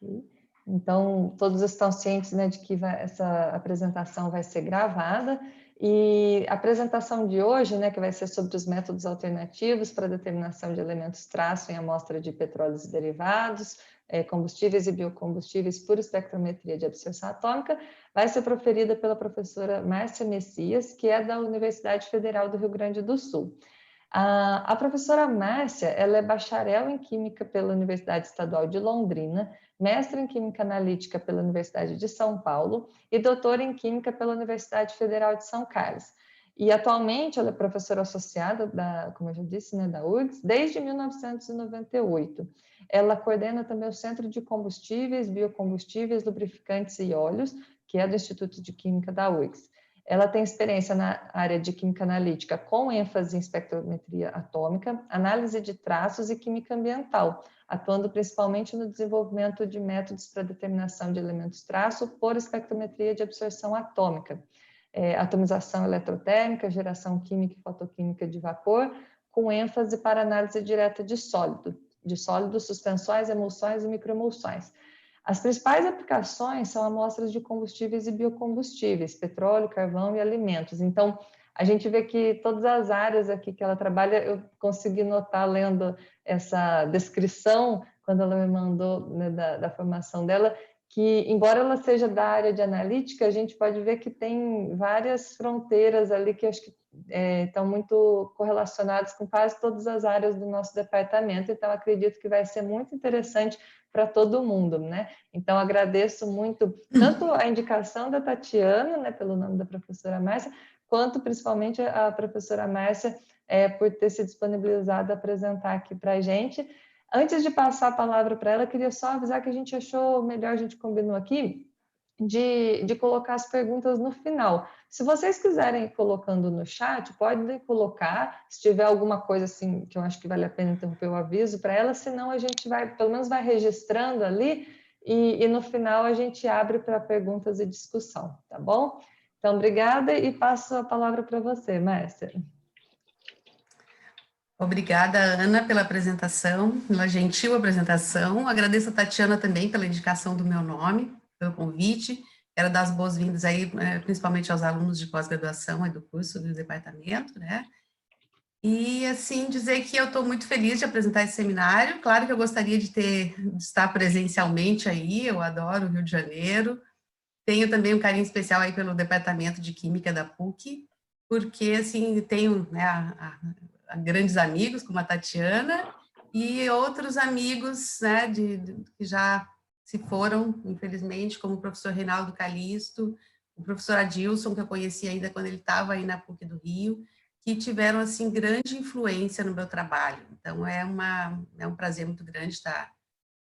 Ok. Então, todos estão cientes, né, de que essa apresentação vai ser gravada, e a apresentação de hoje, né, que vai ser sobre os métodos alternativos para determinação de elementos traço em amostra de petróleos e derivados, combustíveis e biocombustíveis por espectrometria de absorção atômica, vai ser proferida pela professora Márcia Messias, que é da Universidade Federal do Rio Grande do Sul. A professora Márcia, ela é bacharel em Química pela Universidade Estadual de Londrina, mestre em Química Analítica pela Universidade de São Paulo e doutora em Química pela Universidade Federal de São Carlos. E atualmente ela é professora associada, como eu já disse, né, da URGS, desde 1998. Ela coordena também o Centro de Combustíveis, Biocombustíveis, Lubrificantes e Óleos, que é do Instituto de Química da URGS. Ela tem experiência na área de química analítica com ênfase em espectrometria atômica, análise de traços e química ambiental, atuando principalmente no desenvolvimento de métodos para determinação de elementos traço por espectrometria de absorção atômica, atomização eletrotérmica, geração química e fotoquímica de vapor, com ênfase para análise direta de sólidos, suspensões, emulsões e microemulsões. As principais aplicações são amostras de combustíveis e biocombustíveis, petróleo, carvão e alimentos. Então, a gente vê que todas as áreas aqui que ela trabalha, eu consegui notar lendo essa descrição, quando ela me mandou, né, da formação dela, que, embora ela seja da área de analítica, a gente pode ver que tem várias fronteiras ali que acho que estão muito correlacionadas com quase todas as áreas do nosso departamento. Então, acredito que vai ser muito interessante para todo mundo, né? Então, agradeço muito tanto a indicação da Tatiana, né, pelo nome da professora Márcia, quanto principalmente a professora Márcia por ter se disponibilizado a apresentar aqui para a gente. Antes de passar a palavra para ela, queria só avisar que a gente achou melhor, a gente combinou aqui, de colocar as perguntas no final. Se vocês quiserem ir colocando no chat, podem colocar. Se tiver alguma coisa assim que eu acho que vale a pena interromper, eu aviso para ela, senão a gente vai, pelo menos vai registrando ali e no final a gente abre para perguntas e discussão, tá bom? Então, obrigada e passo a palavra para você, Márcia. Obrigada, Ana, pela apresentação, pela gentil apresentação. Agradeço a Tatiana também pela indicação do meu nome, pelo convite. Quero dar as boas-vindas aí, principalmente aos alunos de pós-graduação do curso do departamento, né? E, assim, dizer que eu estou muito feliz de apresentar esse seminário. Claro que eu gostaria de estar presencialmente aí, eu adoro o Rio de Janeiro. Tenho também um carinho especial aí pelo Departamento de Química da PUC, porque, assim, tenho, né, grandes amigos, como a Tatiana, e outros amigos, né, que já se foram, infelizmente, como o professor Reinaldo Calisto, o professor Adilson, que eu conheci ainda quando ele estava aí na PUC do Rio, que tiveram, assim, grande influência no meu trabalho. Então, é um prazer muito grande estar,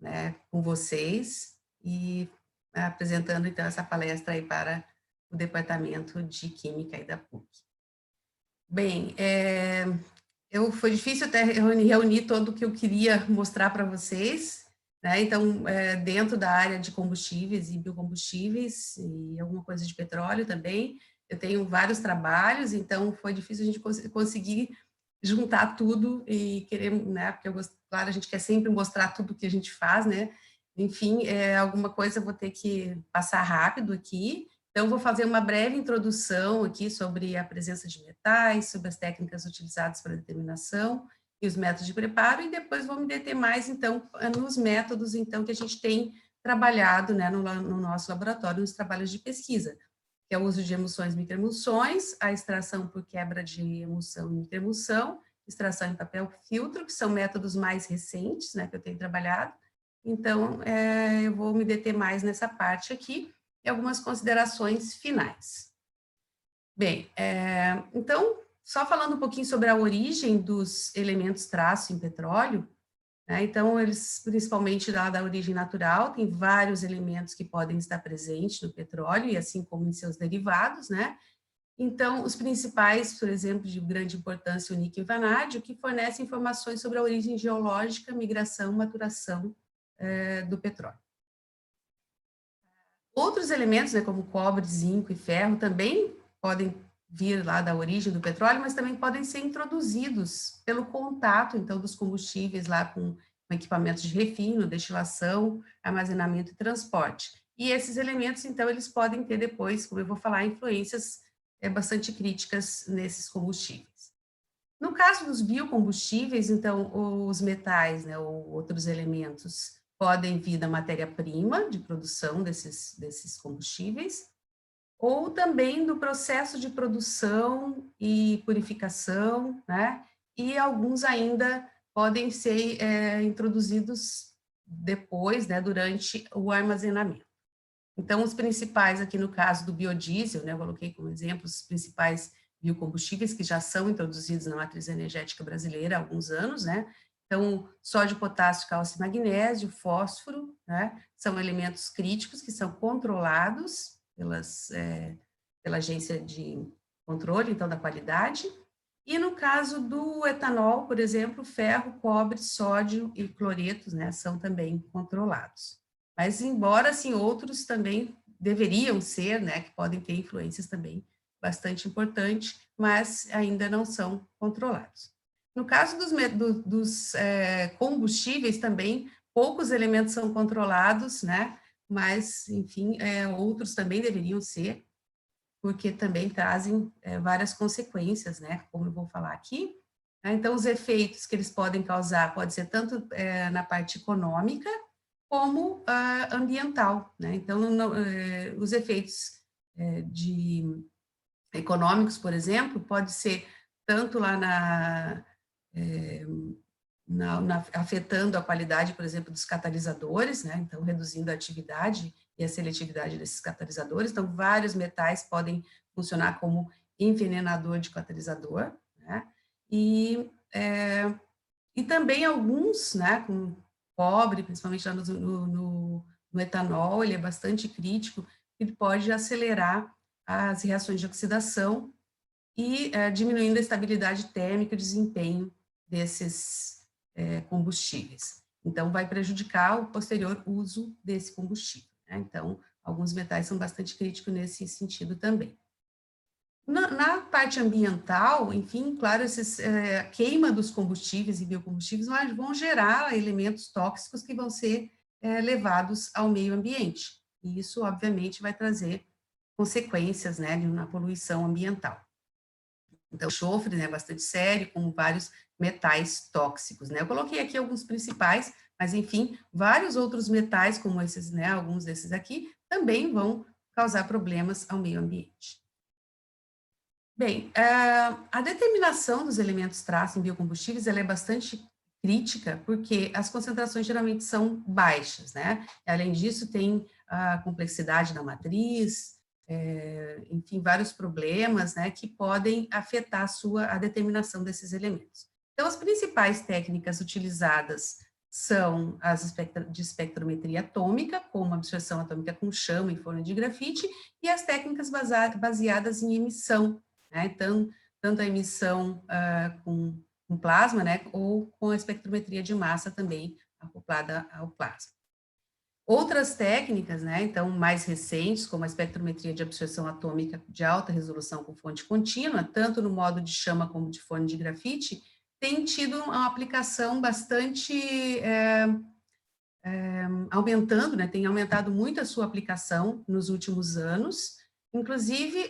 né, com vocês e apresentando, então, essa palestra aí para o Departamento de Química aí da PUC. Bem, foi difícil até reunir todo o que eu queria mostrar para vocês, né? Então, dentro da área de combustíveis e biocombustíveis e alguma coisa de petróleo também, eu tenho vários trabalhos, então foi difícil a gente conseguir juntar tudo e querer, né? Porque claro, a gente quer sempre mostrar tudo que a gente faz, né? Enfim, alguma coisa eu vou ter que passar rápido aqui. Então, vou fazer uma breve introdução aqui sobre a presença de metais, sobre as técnicas utilizadas para determinação e os métodos de preparo, e depois vou me deter mais, então, nos métodos, então, que a gente tem trabalhado, né, no nosso laboratório, nos trabalhos de pesquisa, que é o uso de emulsões e microemulsões, a extração por quebra de emulsão e microemulsão, extração em papel filtro, que são métodos mais recentes, né, que eu tenho trabalhado. Então, eu vou me deter mais nessa parte aqui, e algumas considerações finais. Bem, então, só falando um pouquinho sobre a origem dos elementos traço em petróleo, né, então, eles, principalmente da origem natural, tem vários elementos que podem estar presentes no petróleo, e assim como em seus derivados, né? Então, os principais, por exemplo, de grande importância, o níquel e vanádio, que fornecem informações sobre a origem geológica, migração, maturação do petróleo. Outros elementos, né, como cobre, zinco e ferro, também podem vir lá da origem do petróleo, mas também podem ser introduzidos pelo contato, então, dos combustíveis lá com com equipamentos de refino, destilação, armazenamento e transporte. E esses elementos, então, eles podem ter depois, como eu vou falar, influências bastante críticas nesses combustíveis. No caso dos biocombustíveis, então, os metais, né, ou outros elementos, podem vir da matéria-prima de produção desses combustíveis, ou também do processo de produção e purificação, né? E alguns ainda podem ser introduzidos depois, né, durante o armazenamento. Então, os principais aqui no caso do biodiesel, né, eu coloquei como exemplo os principais biocombustíveis que já são introduzidos na matriz energética brasileira há alguns anos, né? Então, sódio, potássio, cálcio e magnésio, fósforo, né? São elementos críticos que são controlados pela agência de controle, então, da qualidade. E no caso do etanol, por exemplo, ferro, cobre, sódio e cloretos, né, são também controlados. Mas, embora, assim, outros também deveriam ser, né, que podem ter influências também bastante importantes, mas ainda não são controlados. No caso dos combustíveis também, poucos elementos são controlados, né, mas, enfim, outros também deveriam ser, porque também trazem várias consequências, né, como eu vou falar aqui. Então, os efeitos que eles podem causar pode ser tanto na parte econômica, como ambiental, né? Então, os efeitos econômicos, por exemplo, pode ser tanto lá afetando a qualidade, por exemplo, dos catalisadores, né? Então, reduzindo a atividade e a seletividade desses catalisadores. Então, vários metais podem funcionar como envenenador de catalisador, né? E também alguns, né, com cobre, principalmente lá no etanol, ele é bastante crítico, ele pode acelerar as reações de oxidação e diminuindo a estabilidade térmica e desempenho desses combustíveis. Então, vai prejudicar o posterior uso desse combustível, né? Então, alguns metais são bastante críticos nesse sentido também. Na parte ambiental, enfim, claro, a queima dos combustíveis e biocombustíveis vão gerar elementos tóxicos que vão ser levados ao meio ambiente. E isso, obviamente, vai trazer consequências, né, na poluição ambiental. Então, o enxofre, né, é bastante sério, como vários metais tóxicos, né? Eu coloquei aqui alguns principais, mas, enfim, vários outros metais, como esses, né, alguns desses aqui, também vão causar problemas ao meio ambiente. Bem, a determinação dos elementos traço em biocombustíveis ela é bastante crítica, porque as concentrações geralmente são baixas, né? Além disso, tem a complexidade da matriz, enfim, vários problemas, né, que podem afetar a determinação desses elementos. Então, as principais técnicas utilizadas são as de espectrometria atômica, como absorção atômica com chama e forno de grafite, e as técnicas baseadas em emissão, né? Então, tanto a emissão com plasma, né, ou com a espectrometria de massa também acoplada ao plasma. Outras técnicas, né, então, mais recentes, como a espectrometria de absorção atômica de alta resolução com fonte contínua, tanto no modo de chama como de forno de grafite, tem tido uma aplicação bastante aumentando, né, tem aumentado muito a sua aplicação nos últimos anos, inclusive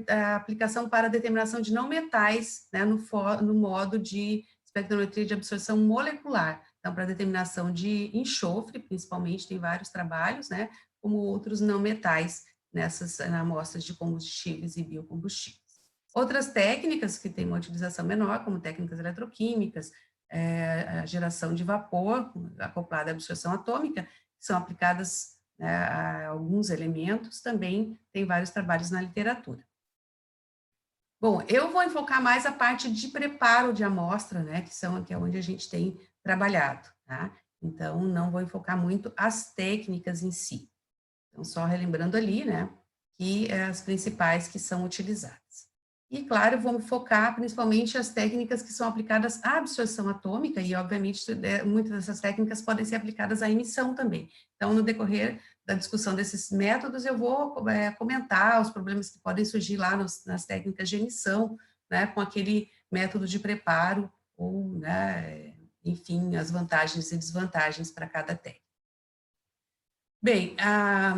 a aplicação para a determinação de não metais, né, no modo de espectrometria de absorção molecular. Então, para determinação de enxofre, principalmente, tem vários trabalhos, né, como outros não metais nessas amostras de combustíveis e biocombustíveis. Outras técnicas que têm uma utilização menor, como técnicas eletroquímicas, a geração de vapor acoplada à absorção atômica, que são aplicadas a alguns elementos, também tem vários trabalhos na literatura. Bom, eu vou enfocar mais a parte de preparo de amostra, né, que é onde a gente tem trabalhado, tá? Então, não vou enfocar muito as técnicas em si. Então, só relembrando ali, né, que as principais que são utilizadas. E, claro, vamos focar principalmente as técnicas que são aplicadas à absorção atômica e, obviamente, muitas dessas técnicas podem ser aplicadas à emissão também. Então, no decorrer da discussão desses métodos, eu vou comentar os problemas que podem surgir lá nas técnicas de emissão, né, com aquele método de preparo ou, né, enfim, as vantagens e desvantagens para cada técnica. Bem, a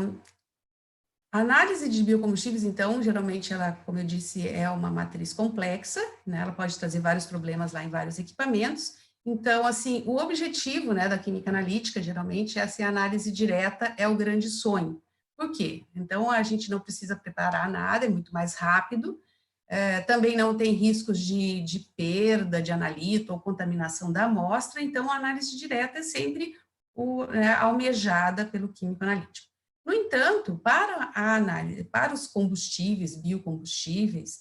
análise de biocombustíveis, então, geralmente ela, como eu disse, é uma matriz complexa, né? Ela pode trazer vários problemas lá em vários equipamentos. Então, assim, o objetivo, né, da química analítica, geralmente, é assim, a análise direta é o grande sonho. Por quê? Então, a gente não precisa preparar nada, é muito mais rápido, também não tem riscos de perda de analito ou contaminação da amostra, então a análise direta é sempre almejada pelo químico analítico. No entanto, para a análise, para os combustíveis, biocombustíveis,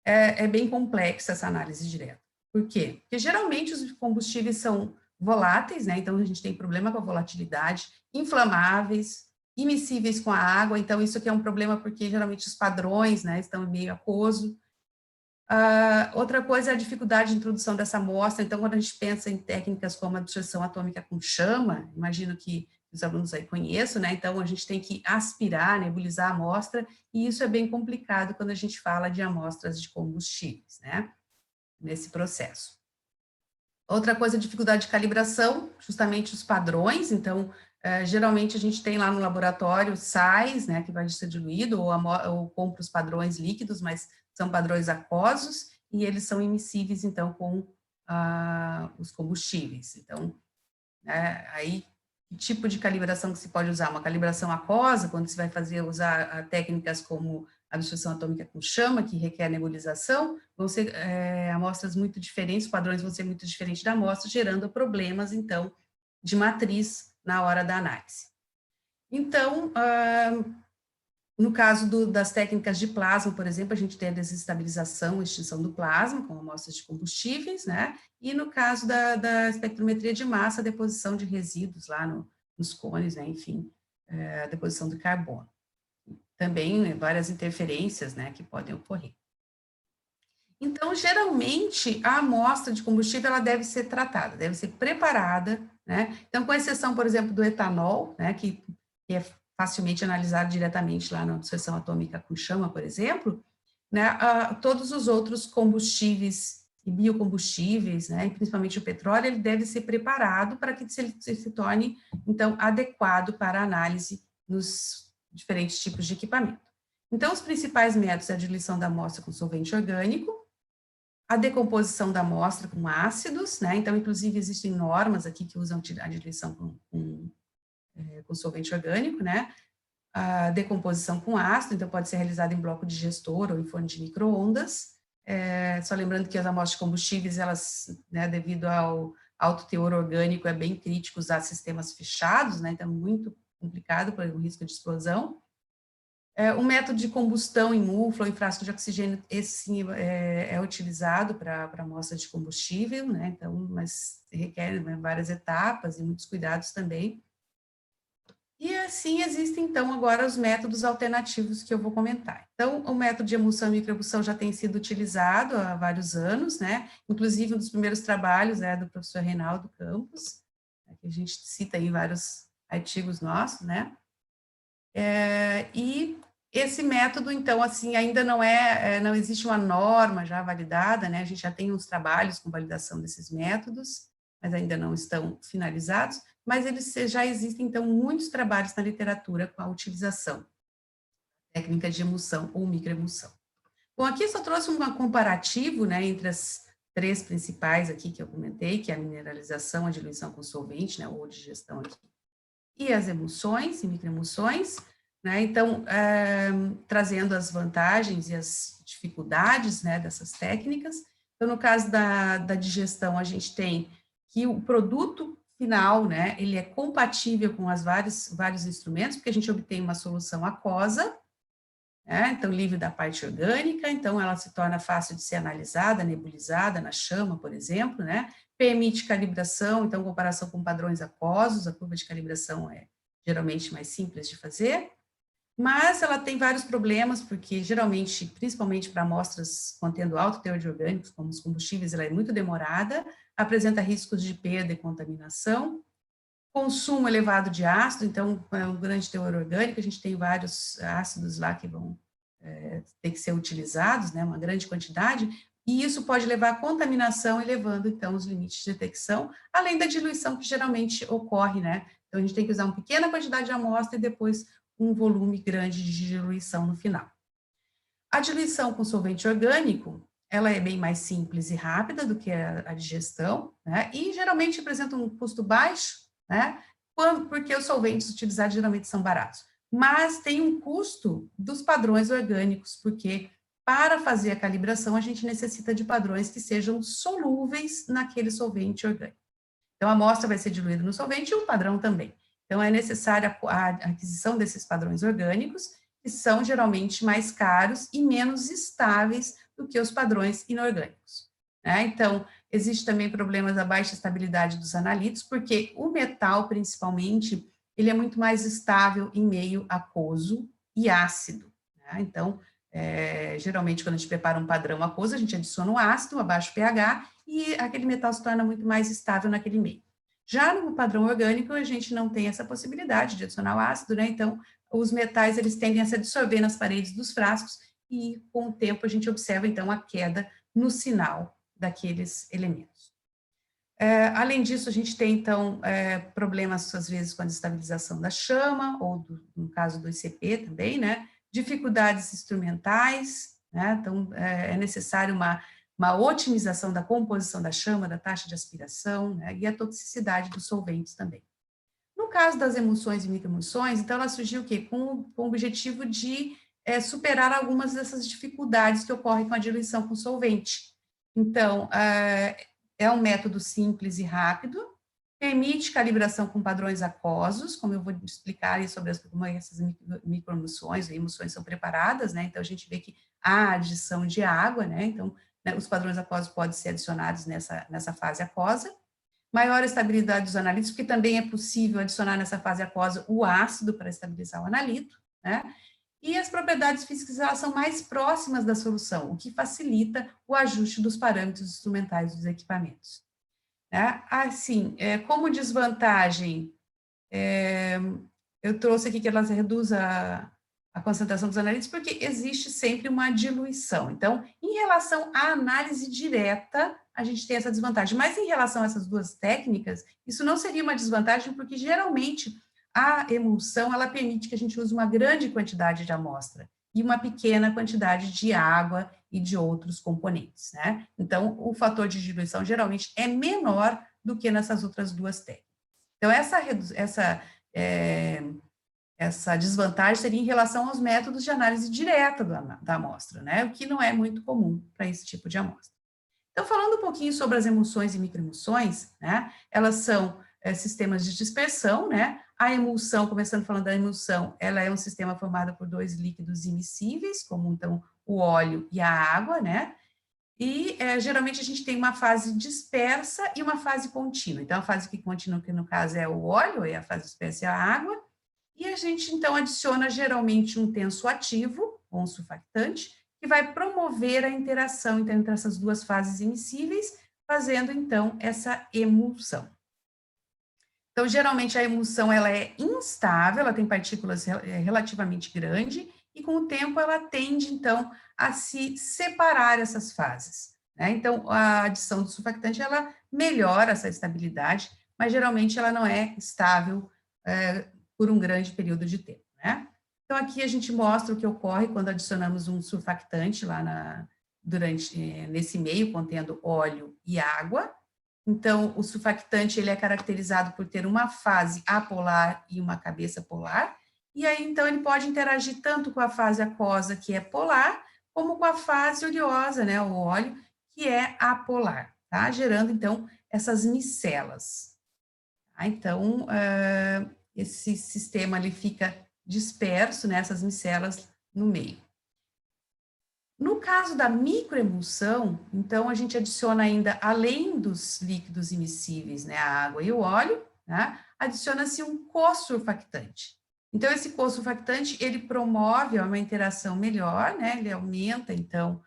é bem complexa essa análise direta. Por quê? Porque geralmente os combustíveis são voláteis, né? Então a gente tem problema com a volatilidade, inflamáveis, immiscíveis com a água, então isso aqui é um problema porque geralmente os padrões, né, estão em meio aquoso. Outra coisa é a dificuldade de introdução dessa amostra, então quando a gente pensa em técnicas como a absorção atômica com chama, imagino que os alunos aí conheçam, né, então a gente tem que aspirar, nebulizar a amostra, e isso é bem complicado quando a gente fala de amostras de combustíveis, né, nesse processo. Outra coisa, dificuldade de calibração, justamente os padrões, então, geralmente a gente tem lá no laboratório sais, né, que vai ser diluído, ou compra os padrões líquidos, mas são padrões aquosos, e eles são immiscíveis, então, com os combustíveis. Então, aí, que tipo de calibração que se pode usar? Uma calibração aquosa, quando se vai usar técnicas como absorção atômica com chama, que requer nebulização, vão ser amostras muito diferentes, os padrões vão ser muito diferentes da amostra, gerando problemas, então, de matriz na hora da análise. Então, no caso das técnicas de plasma, por exemplo, a gente tem a desestabilização, extinção do plasma, com amostras de combustíveis, né? E no caso da espectrometria de massa, a deposição de resíduos lá nos cones, né? Enfim, a deposição de carbono. Também várias interferências, né, que podem ocorrer. Então, geralmente, a amostra de combustível, ela deve ser tratada, deve ser preparada, né? Então, com exceção, por exemplo, do etanol, né, que é facilmente analisado diretamente lá na absorção atômica com chama, por exemplo, né, todos os outros combustíveis e biocombustíveis, né, e principalmente o petróleo, ele deve ser preparado para que ele se torne, então, adequado para análise nos diferentes tipos de equipamento. Então, os principais métodos é a diluição da amostra com solvente orgânico, a decomposição da amostra com ácidos, né, então, inclusive, existem normas aqui que usam a diluição com solvente orgânico, né, a decomposição com ácido, então pode ser realizada em bloco digestor ou em forno de micro-ondas, só lembrando que as amostras de combustíveis, elas, né, devido ao alto teor orgânico, é bem crítico usar sistemas fechados, né, então muito complicado por um risco de explosão. O método de combustão em mufla ou em frasco de oxigênio, esse sim é utilizado para amostra de combustível, né, então, mas requer, né, várias etapas e muitos cuidados também. E assim existem, então, agora os métodos alternativos que eu vou comentar. Então, o método de emulsão e microemulsão já tem sido utilizado há vários anos, né? Inclusive, um dos primeiros trabalhos é do professor Reinaldo Campos, que a gente cita em vários artigos nossos, né? E esse método, então, assim, ainda não existe uma norma já validada, né? A gente já tem uns trabalhos com validação desses métodos, mas ainda não estão finalizados, mas já existem, então, muitos trabalhos na literatura com a utilização técnica de emulsão ou microemulsão. Bom, aqui eu só trouxe um comparativo, né, entre as três principais aqui que eu comentei, que é a mineralização, a diluição com solvente, né, ou digestão aqui, e as emulsões e microemulsões, né, então, trazendo as vantagens e as dificuldades, né, dessas técnicas. Então, no caso da digestão, a gente tem que o produto final, né, ele é compatível com vários instrumentos, porque a gente obtém uma solução aquosa, né, então livre da parte orgânica, então ela se torna fácil de ser analisada, nebulizada na chama, por exemplo, né, permite calibração, então comparação com padrões aquosos, a curva de calibração é geralmente mais simples de fazer, mas ela tem vários problemas, porque geralmente, principalmente para amostras contendo alto teor de orgânicos, como os combustíveis, ela é muito demorada, apresenta riscos de perda e contaminação, consumo elevado de ácido, então, é um grande teor orgânico, a gente tem vários ácidos lá que vão ter que ser utilizados, né, uma grande quantidade, e isso pode levar à contaminação, elevando, então, os limites de detecção, além da diluição que geralmente ocorre, né? Então, a gente tem que usar uma pequena quantidade de amostra e depois um volume grande de diluição no final. A diluição com solvente orgânico, ela é bem mais simples e rápida do que a digestão, né? E geralmente apresenta um custo baixo, né? Porque os solventes utilizados geralmente são baratos. Mas tem um custo dos padrões orgânicos, porque para fazer a calibração a gente necessita de padrões que sejam solúveis naquele solvente orgânico. Então a amostra vai ser diluída no solvente e o padrão também. Então é necessária a aquisição desses padrões orgânicos, que são geralmente mais caros e menos estáveis do que os padrões inorgânicos, né? Então, existe também problemas da baixa estabilidade dos analitos, porque o metal, principalmente, ele é muito mais estável em meio aquoso e ácido, né? Então, geralmente, quando a gente prepara um padrão aquoso, a gente adiciona um ácido, a baixo pH, e aquele metal se torna muito mais estável naquele meio. Já no padrão orgânico, a gente não tem essa possibilidade de adicionar o ácido, né? Então, os metais, eles tendem a se absorver nas paredes dos frascos e, com o tempo, a gente observa, então, a queda no sinal daqueles elementos. Além disso, a gente tem, então, problemas, às vezes, com a desestabilização da chama, ou, no caso do ICP também, né? Dificuldades instrumentais, né? Então, é necessário uma otimização da composição da chama, da taxa de aspiração, né? E a toxicidade dos solventes também. No caso das emulsões e microemulsões, então ela surgiu o quê? Com o objetivo de superar algumas dessas dificuldades que ocorrem com a diluição com solvente. Então, é um método simples e rápido, permite calibração com padrões aquosos, como eu vou explicar sobre como essas microemulsões e emulsões são preparadas, né? Então, a gente vê que há adição de água, né? Então, né, os padrões aquosos podem ser adicionados nessa fase aquosa. Maior estabilidade dos analitos, porque também é possível adicionar nessa fase aquosa o ácido para estabilizar o analito, né? E as propriedades físicas, elas são mais próximas da solução, o que facilita o ajuste dos parâmetros instrumentais dos equipamentos, né? Assim, como desvantagem, eu trouxe aqui que ela reduz a concentração dos analitos, porque existe sempre uma diluição. Então, em relação à análise direta, a gente tem essa desvantagem. Mas em relação a essas duas técnicas, isso não seria uma desvantagem, porque geralmente a emulsão, ela permite que a gente use uma grande quantidade de amostra e uma pequena quantidade de água e de outros componentes, né? Então, o fator de diluição geralmente é menor do que nessas outras duas técnicas. Então, essa desvantagem seria em relação aos métodos de análise direta da amostra, né? O que não é muito comum para esse tipo de amostra. Então, falando um pouquinho sobre as emulsões e microemulsões, né? Elas são sistemas de dispersão, né? A emulsão, começando falando da emulsão, ela é um sistema formado por dois líquidos imiscíveis, como então o óleo e a água, né? E geralmente a gente tem uma fase dispersa e uma fase contínua. Então, a fase que contínua, que no caso é o óleo, e a fase dispersa é a água, e a gente, então, adiciona geralmente um tensoativo, ou um surfactante, que vai promover a interação entre essas duas fases immiscíveis, fazendo, então, essa emulsão. Então, geralmente, a emulsão ela é instável, ela tem partículas relativamente grandes, e com o tempo ela tende, então, a se separar essas fases, né? Então, a adição do surfactante, ela melhora essa estabilidade, mas geralmente ela não é estável por um grande período de tempo, né? Então, aqui a gente mostra o que ocorre quando adicionamos um surfactante lá nesse meio, contendo óleo e água. Então, o surfactante, ele é caracterizado por ter uma fase apolar e uma cabeça polar, e aí, então, ele pode interagir tanto com a fase aquosa, que é polar, como com a fase oleosa, né, o óleo, que é apolar, tá? Gerando, então, essas micelas. Tá? Então, esse sistema ali fica disperso, né, essas micelas no meio. No caso da microemulsão, então a gente adiciona ainda, além dos líquidos immiscíveis, né, a água e o óleo, né, adiciona-se um co-surfactante. Então, esse co-surfactante, ele promove uma interação melhor, né, ele aumenta, então,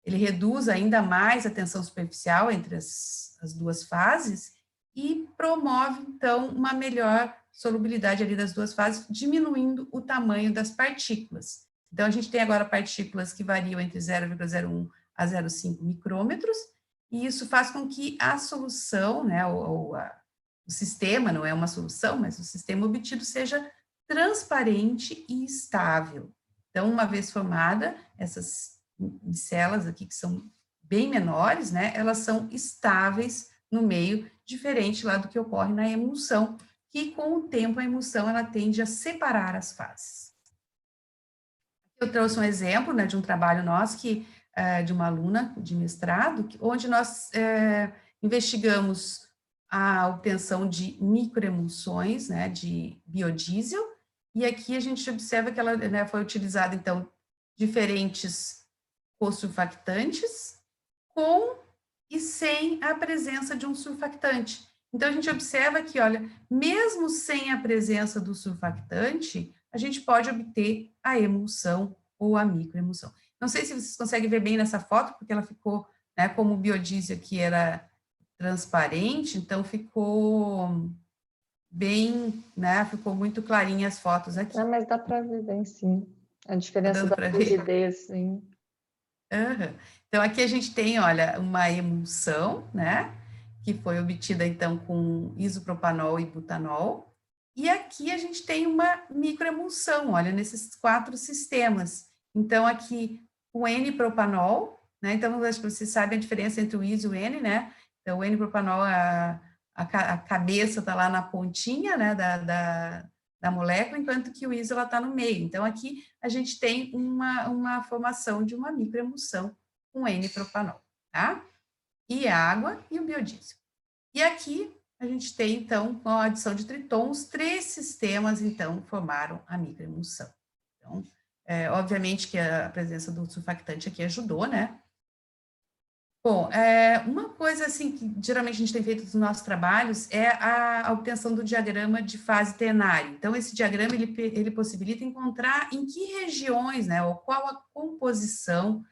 ele reduz ainda mais a tensão superficial entre as duas fases, e promove, então, uma melhor solubilidade ali das duas fases, diminuindo o tamanho das partículas. Então, a gente tem agora partículas que variam entre 0,01 a 0,5 micrômetros, e isso faz com que a solução, né, o sistema, não é uma solução, mas o sistema obtido seja transparente e estável. Então, uma vez formada, essas micelas aqui, que são bem menores, né, elas são estáveis no meio, diferente lá do que ocorre na emulsão, que com o tempo a emulsão ela tende a separar as fases. Eu trouxe um exemplo, né, de um trabalho nosso, de uma aluna de mestrado, onde nós investigamos a obtenção de microemulsões, né, de biodiesel, e aqui a gente observa que ela, né, foi utilizada, então, diferentes co-surfactantes, com e sem a presença de um surfactante. Então, a gente observa que, olha, mesmo sem a presença do surfactante, a gente pode obter a emulsão ou a microemulsão. Não sei se vocês conseguem ver bem nessa foto, porque ela ficou, né, como o biodiesel aqui era transparente, então ficou bem, né, ficou muito clarinha as fotos aqui. Ah, mas dá para ver bem, sim. A diferença Tá da rigidez, sim. Uhum. Então, aqui a gente tem, olha, uma emulsão, né, que foi obtida, então, com isopropanol e butanol, e aqui a gente tem uma microemulsão, olha, nesses 4 sistemas. Então, aqui, o N-propanol, né, então, acho que vocês sabem a diferença entre o iso e o N, né, então, o N-propanol, a cabeça está lá na pontinha, né, da molécula, enquanto que o iso ela está no meio. Então, aqui a gente tem uma formação de uma microemulsão com N-propanol, tá? E água e o biodiesel. E aqui a gente tem, então, com a adição de triton, os 3 sistemas, então, formaram a microemulsão. Então, obviamente que a presença do surfactante aqui ajudou, né? Bom, uma coisa assim que geralmente a gente tem feito nos nossos trabalhos é a obtenção do diagrama de fase ternária. Então, esse diagrama, ele possibilita encontrar em que regiões, né, ou qual a composição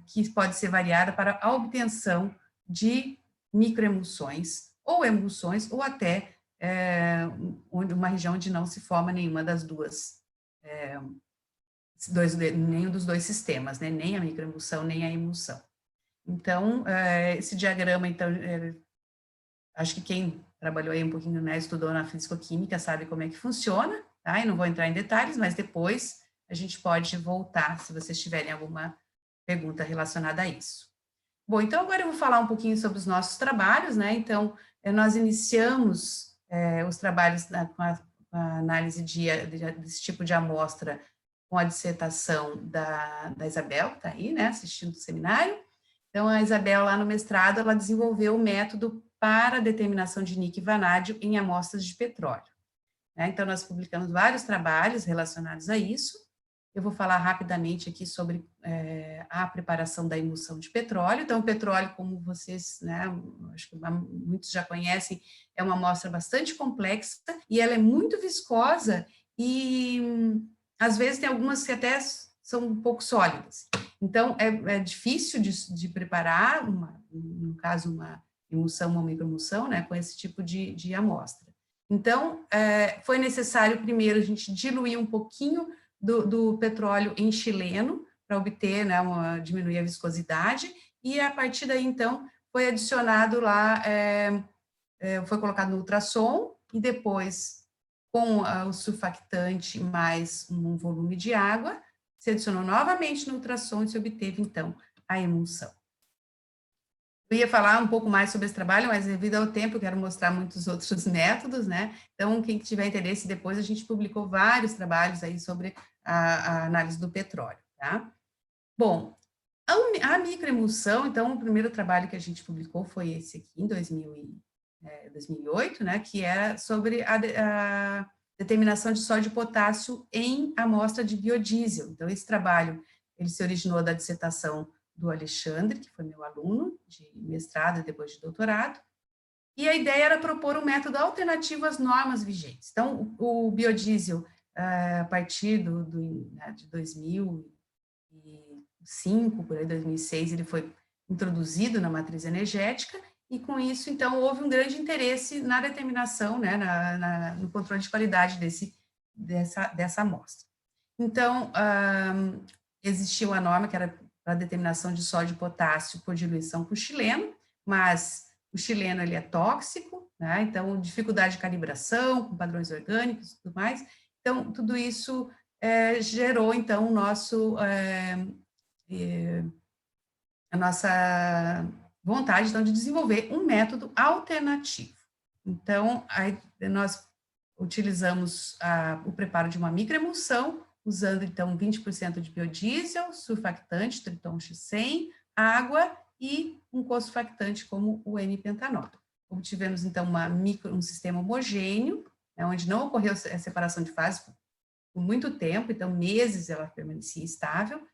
que pode ser variada para a obtenção de microemulsões, ou emulsões, ou até uma região onde não se forma nenhuma das duas, nenhum dos dois sistemas, né, nem a microemulsão, nem a emulsão. Então, esse diagrama, então, acho que quem trabalhou aí um pouquinho, né, estudou na fisicoquímica, sabe como é que funciona, tá? E não vou entrar em detalhes, mas depois a gente pode voltar, se vocês tiverem alguma pergunta relacionada a isso. Bom, então agora eu vou falar um pouquinho sobre os nossos trabalhos, né? Então, nós iniciamos os trabalhos com a análise desse tipo de amostra com a dissertação da Isabel, que está aí, né, assistindo o seminário. Então, a Isabel, lá no mestrado, ela desenvolveu o método para a determinação de níquel e vanádio em amostras de petróleo, né? Então, nós publicamos vários trabalhos relacionados a isso. Eu vou falar rapidamente aqui sobre a preparação da emulsão de petróleo. Então, o petróleo, como vocês, né, acho que muitos já conhecem, é uma amostra bastante complexa e ela é muito viscosa e, às vezes, tem algumas que até são um pouco sólidas. Então, é difícil de preparar, no caso, uma emulsão, uma microemulsão, né, com esse tipo de amostra. Então, foi necessário, primeiro, a gente diluir um pouquinho do petróleo em chileno, para obter, né, diminuir a viscosidade, e a partir daí, então, foi adicionado lá, foi colocado no ultrassom, e depois, com o surfactante mais um volume de água, se adicionou novamente no ultrassom e se obteve, então, a emulsão. Eu ia falar um pouco mais sobre esse trabalho, mas devido ao tempo, eu quero mostrar muitos outros métodos, né? Então, quem tiver interesse, depois a gente publicou vários trabalhos aí sobre a análise do petróleo, tá? Bom, a microemulsão, então, o primeiro trabalho que a gente publicou foi esse aqui, em 2008, né? Que era sobre a determinação de sódio e potássio em amostra de biodiesel. Então, esse trabalho, ele se originou da dissertação do Alexandre, que foi meu aluno de mestrado e depois de doutorado, e a ideia era propor um método alternativo às normas vigentes. Então, o biodiesel, a partir de 2005, por aí, 2006, ele foi introduzido na matriz energética, e com isso, então, houve um grande interesse na determinação, né, no controle de qualidade dessa amostra. Então, existiu a norma que era para a determinação de sódio e potássio por diluição com xileno, mas o xileno ele é tóxico, né? Então dificuldade de calibração, com padrões orgânicos e tudo mais. Então, tudo isso gerou, então, a nossa vontade, então, de desenvolver um método alternativo. Então, aí nós utilizamos o preparo de uma microemulsão, usando, então, 20% de biodiesel, surfactante, Triton X100, água e um co-surfactante como o N-pentanol. Obtivemos, então, um sistema homogêneo, onde não ocorreu a separação de fases por muito tempo, então, meses ela permanecia estável.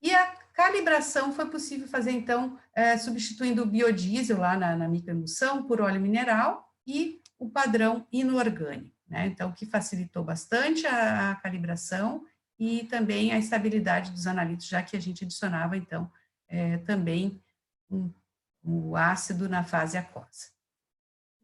E a calibração foi possível fazer, então, substituindo o biodiesel lá na microemulsão por óleo mineral e o padrão inorgânico, né? Então, que facilitou bastante a calibração e também a estabilidade dos analitos, já que a gente adicionava, então, também o ácido na fase aquosa.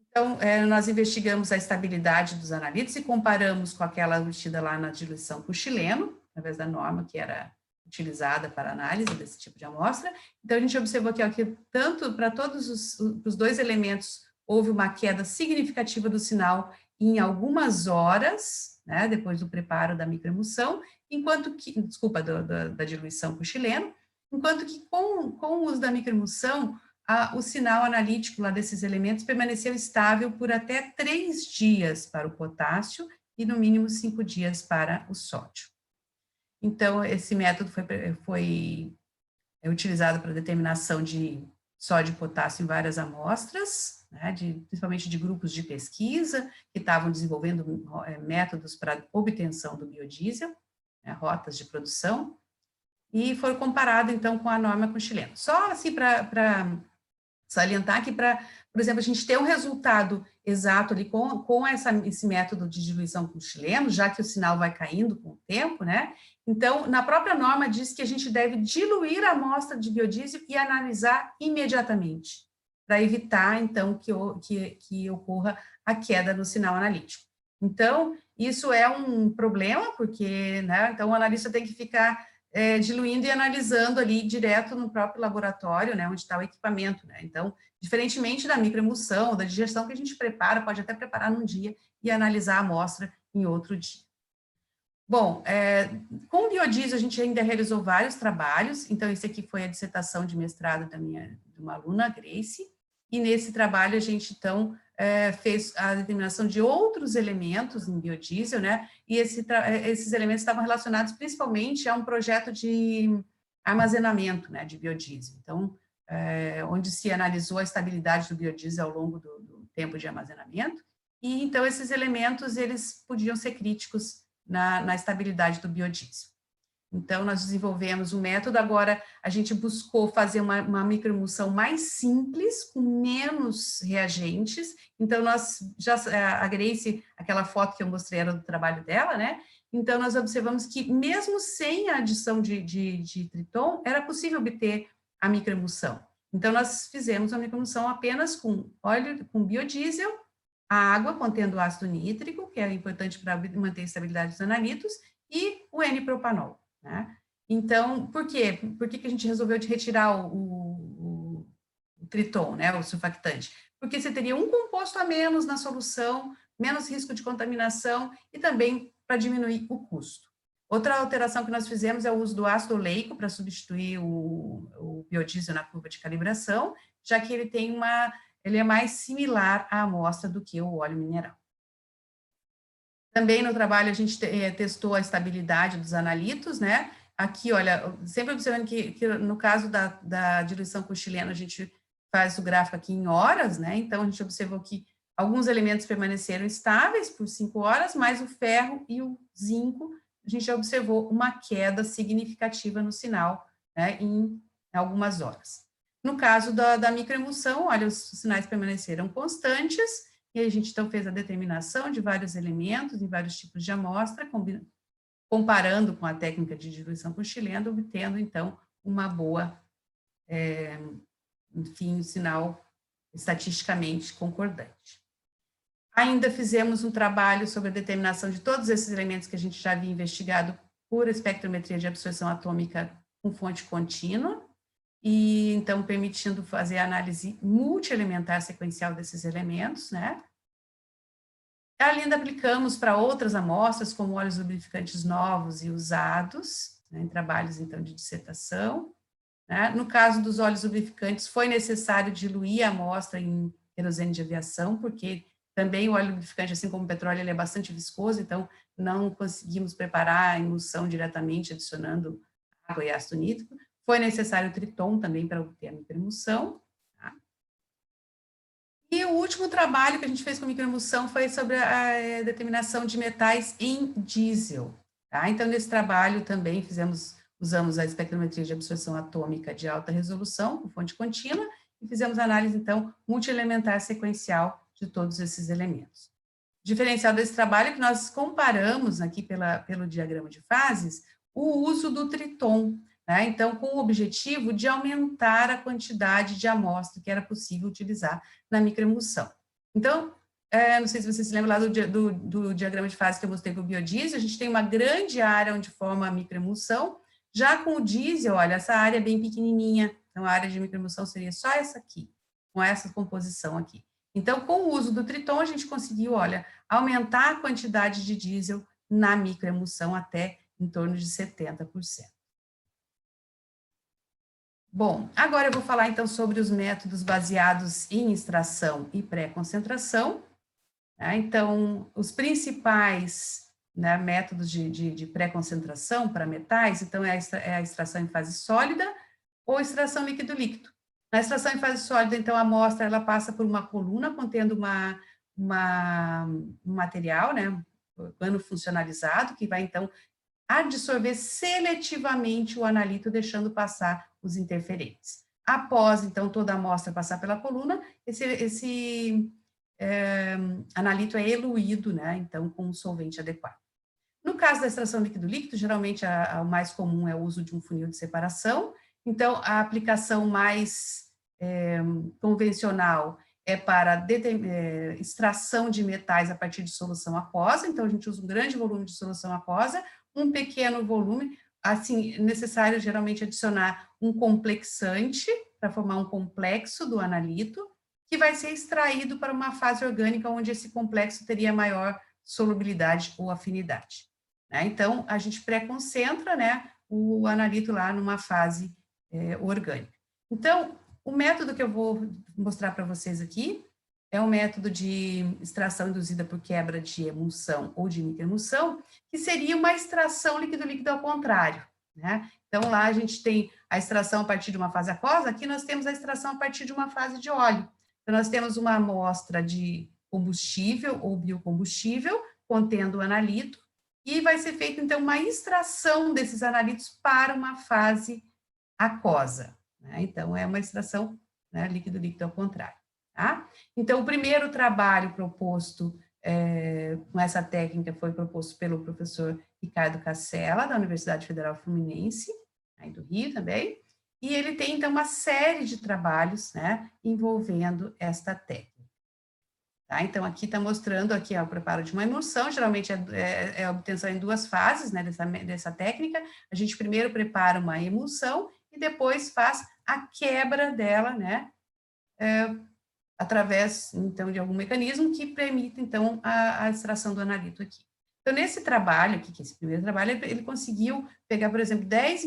Então, nós investigamos a estabilidade dos analitos e comparamos com aquela obtida lá na diluição com xileno, através da norma que era utilizada para análise desse tipo de amostra. Então, a gente observou aqui, ó, que tanto para todos os dois elementos houve uma queda significativa do sinal em algumas horas, né, depois do preparo da microemulsão, enquanto que, desculpa, da diluição com xileno, enquanto que com o uso da microemulsão, o sinal analítico lá desses elementos permaneceu estável por até 3 dias para o potássio e no mínimo 5 dias para o sódio. Então, esse método foi utilizado para determinação de sódio e potássio em várias amostras, né, principalmente de grupos de pesquisa que estavam desenvolvendo métodos para obtenção do biodiesel, né, rotas de produção, e foi comparado, então, com a norma com xileno. Só assim para salientar que, por exemplo, a gente ter um resultado exato ali com esse método de diluição com xileno, já que o sinal vai caindo com o tempo, né? Então, na própria norma diz que a gente deve diluir a amostra de biodiesel e analisar imediatamente, para evitar, então, que ocorra a queda no sinal analítico. Então, isso é um problema, porque, né, então o analista tem que ficar diluindo e analisando ali direto no próprio laboratório, né, onde está o equipamento, né? Então, diferentemente da microemulsão, da digestão que a gente prepara, pode até preparar num dia e analisar a amostra em outro dia. Bom, com o biodiesel a gente ainda realizou vários trabalhos, então esse aqui foi a dissertação de mestrado de uma aluna, Grace, e nesse trabalho a gente, então, fez a determinação de outros elementos em biodiesel, né, e esses elementos estavam relacionados principalmente a um projeto de armazenamento, né, de biodiesel. Então, onde se analisou a estabilidade do biodiesel ao longo do tempo de armazenamento, e então esses elementos, eles podiam ser críticos na estabilidade do biodiesel. Então, nós desenvolvemos um método, agora a gente buscou fazer uma microemulsão mais simples, com menos reagentes, então a Grace, aquela foto que eu mostrei era do trabalho dela, né? Então, nós observamos que mesmo sem a adição de Triton, era possível obter a microemulsão. Então, nós fizemos uma microemulsão apenas com óleo, com biodiesel, a água contendo ácido nítrico, que é importante para manter a estabilidade dos analitos, e o N-propanol, né? Então, por quê? Por que a gente resolveu retirar o Triton, né, o surfactante? Porque você teria um composto a menos na solução, menos risco de contaminação e também para diminuir o custo. Outra alteração que nós fizemos é o uso do ácido oleico para substituir o biodiesel na curva de calibração, já que ele é mais similar à amostra do que o óleo mineral. Também no trabalho a gente testou a estabilidade dos analitos, né? Aqui, olha, sempre observando que no caso da diluição com xileno, a gente faz o gráfico aqui em horas, né? Então, a gente observou que alguns elementos permaneceram estáveis por 5 horas, mas o ferro e o zinco, a gente observou uma queda significativa no sinal, né, em algumas horas. No caso da microemulsão, olha, os sinais permaneceram constantes, e a gente, então, fez a determinação de vários elementos em vários tipos de amostra, comparando com a técnica de diluição com xileno, obtendo, então, uma boa, enfim, um sinal estatisticamente concordante. Ainda fizemos um trabalho sobre a determinação de todos esses elementos que a gente já havia investigado por espectrometria de absorção atômica com fonte contínua, e então permitindo fazer a análise multielementar sequencial desses elementos, né? Ainda aplicamos para outras amostras, como óleos lubrificantes novos e usados, né, em trabalhos, então, de dissertação. Né? No caso dos óleos lubrificantes, foi necessário diluir a amostra em querosene de aviação, porque também o óleo lubrificante, assim como o petróleo, ele é bastante viscoso, então não conseguimos preparar a emulsão diretamente adicionando água e ácido nítrico. Foi necessário o Triton também para obter a microemulsão. Tá? E o último trabalho que a gente fez com microemulsão foi sobre a determinação de metais em diesel. Tá? Então, nesse trabalho também usamos a espectrometria de absorção atômica de alta resolução, com fonte contínua, e fizemos análise, então, multielementar sequencial de todos esses elementos. O diferencial desse trabalho é que nós comparamos aqui pelo diagrama de fases o uso do Triton, né? Então, com o objetivo de aumentar a quantidade de amostra que era possível utilizar na microemulsão. Então, não sei se você se lembra lá do diagrama de fase que eu mostrei para o biodiesel, a gente tem uma grande área onde forma a microemulsão, já com o diesel, olha, essa área é bem pequenininha, então a área de microemulsão seria só essa aqui, com essa composição aqui. Então, com o uso do Triton, a gente conseguiu, olha, aumentar a quantidade de diesel na microemulsão até em torno de 70%. Bom, agora eu vou falar então sobre os métodos baseados em extração e pré-concentração. Tá? Então, os principais, né, métodos de pré-concentração para metais, então é a extração em fase sólida ou extração líquido-líquido. Na extração em fase sólida, então, a amostra ela passa por uma coluna contendo um material, né, um pano funcionalizado, que vai, então, adsorver seletivamente o analito, deixando passar os interferentes. Após, então, toda a amostra passar pela coluna, esse analito é eluído, né, então, com um solvente adequado. No caso da extração líquido-líquido, geralmente o mais comum é o uso de um funil de separação. Então, a aplicação mais convencional é para extração de metais a partir de solução aquosa. Então, a gente usa um grande volume de solução aquosa, um pequeno volume, assim, necessário geralmente adicionar um complexante para formar um complexo do analito, que vai ser extraído para uma fase orgânica onde esse complexo teria maior solubilidade ou afinidade. Né? Então, a gente pré-concentra, né, o analito lá numa fase orgânica. Então, o método que eu vou mostrar para vocês aqui é um método de extração induzida por quebra de emulsão ou de microemulsão, que seria uma extração líquido-líquido ao contrário. Né? Então, lá a gente tem a extração a partir de uma fase aquosa, aqui nós temos a extração a partir de uma fase de óleo. Então, nós temos uma amostra de combustível ou biocombustível contendo o analito, e vai ser feita, então, uma extração desses analitos para uma fase aquosa. Né? Então, é uma extração, né, líquido-líquido ao contrário. Tá? Então, o primeiro trabalho proposto com essa técnica foi proposto pelo professor Ricardo Cassella, da Universidade Federal Fluminense, aí do Rio também, e ele tem, então, uma série de trabalhos, né, envolvendo esta técnica. Tá? Então, aqui está mostrando aqui o preparo de uma emulsão, geralmente é a obtenção em duas fases, né, dessa técnica. A gente primeiro prepara uma emulsão e depois faz a quebra dela, né, através, então, de algum mecanismo que permita, então, a extração do analito aqui. Então, nesse trabalho aqui, que esse primeiro trabalho, ele conseguiu pegar, por exemplo, 10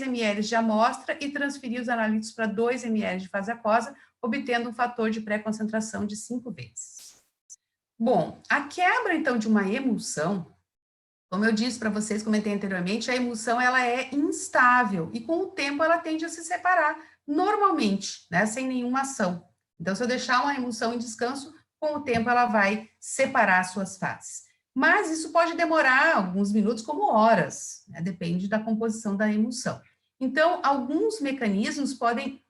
ml de amostra e transferir os analitos para 2 ml de fase aquosa, obtendo um fator de pré-concentração de 5 vezes. Bom, a quebra, então, de uma emulsão, como eu disse para vocês, comentei anteriormente, a emulsão ela é instável e com o tempo ela tende a se separar normalmente, né, sem nenhuma ação. Então, se eu deixar uma emulsão em descanso, com o tempo ela vai separar as suas fases. Mas isso pode demorar alguns minutos, como horas, né, depende da composição da emulsão. Então, alguns mecanismos podem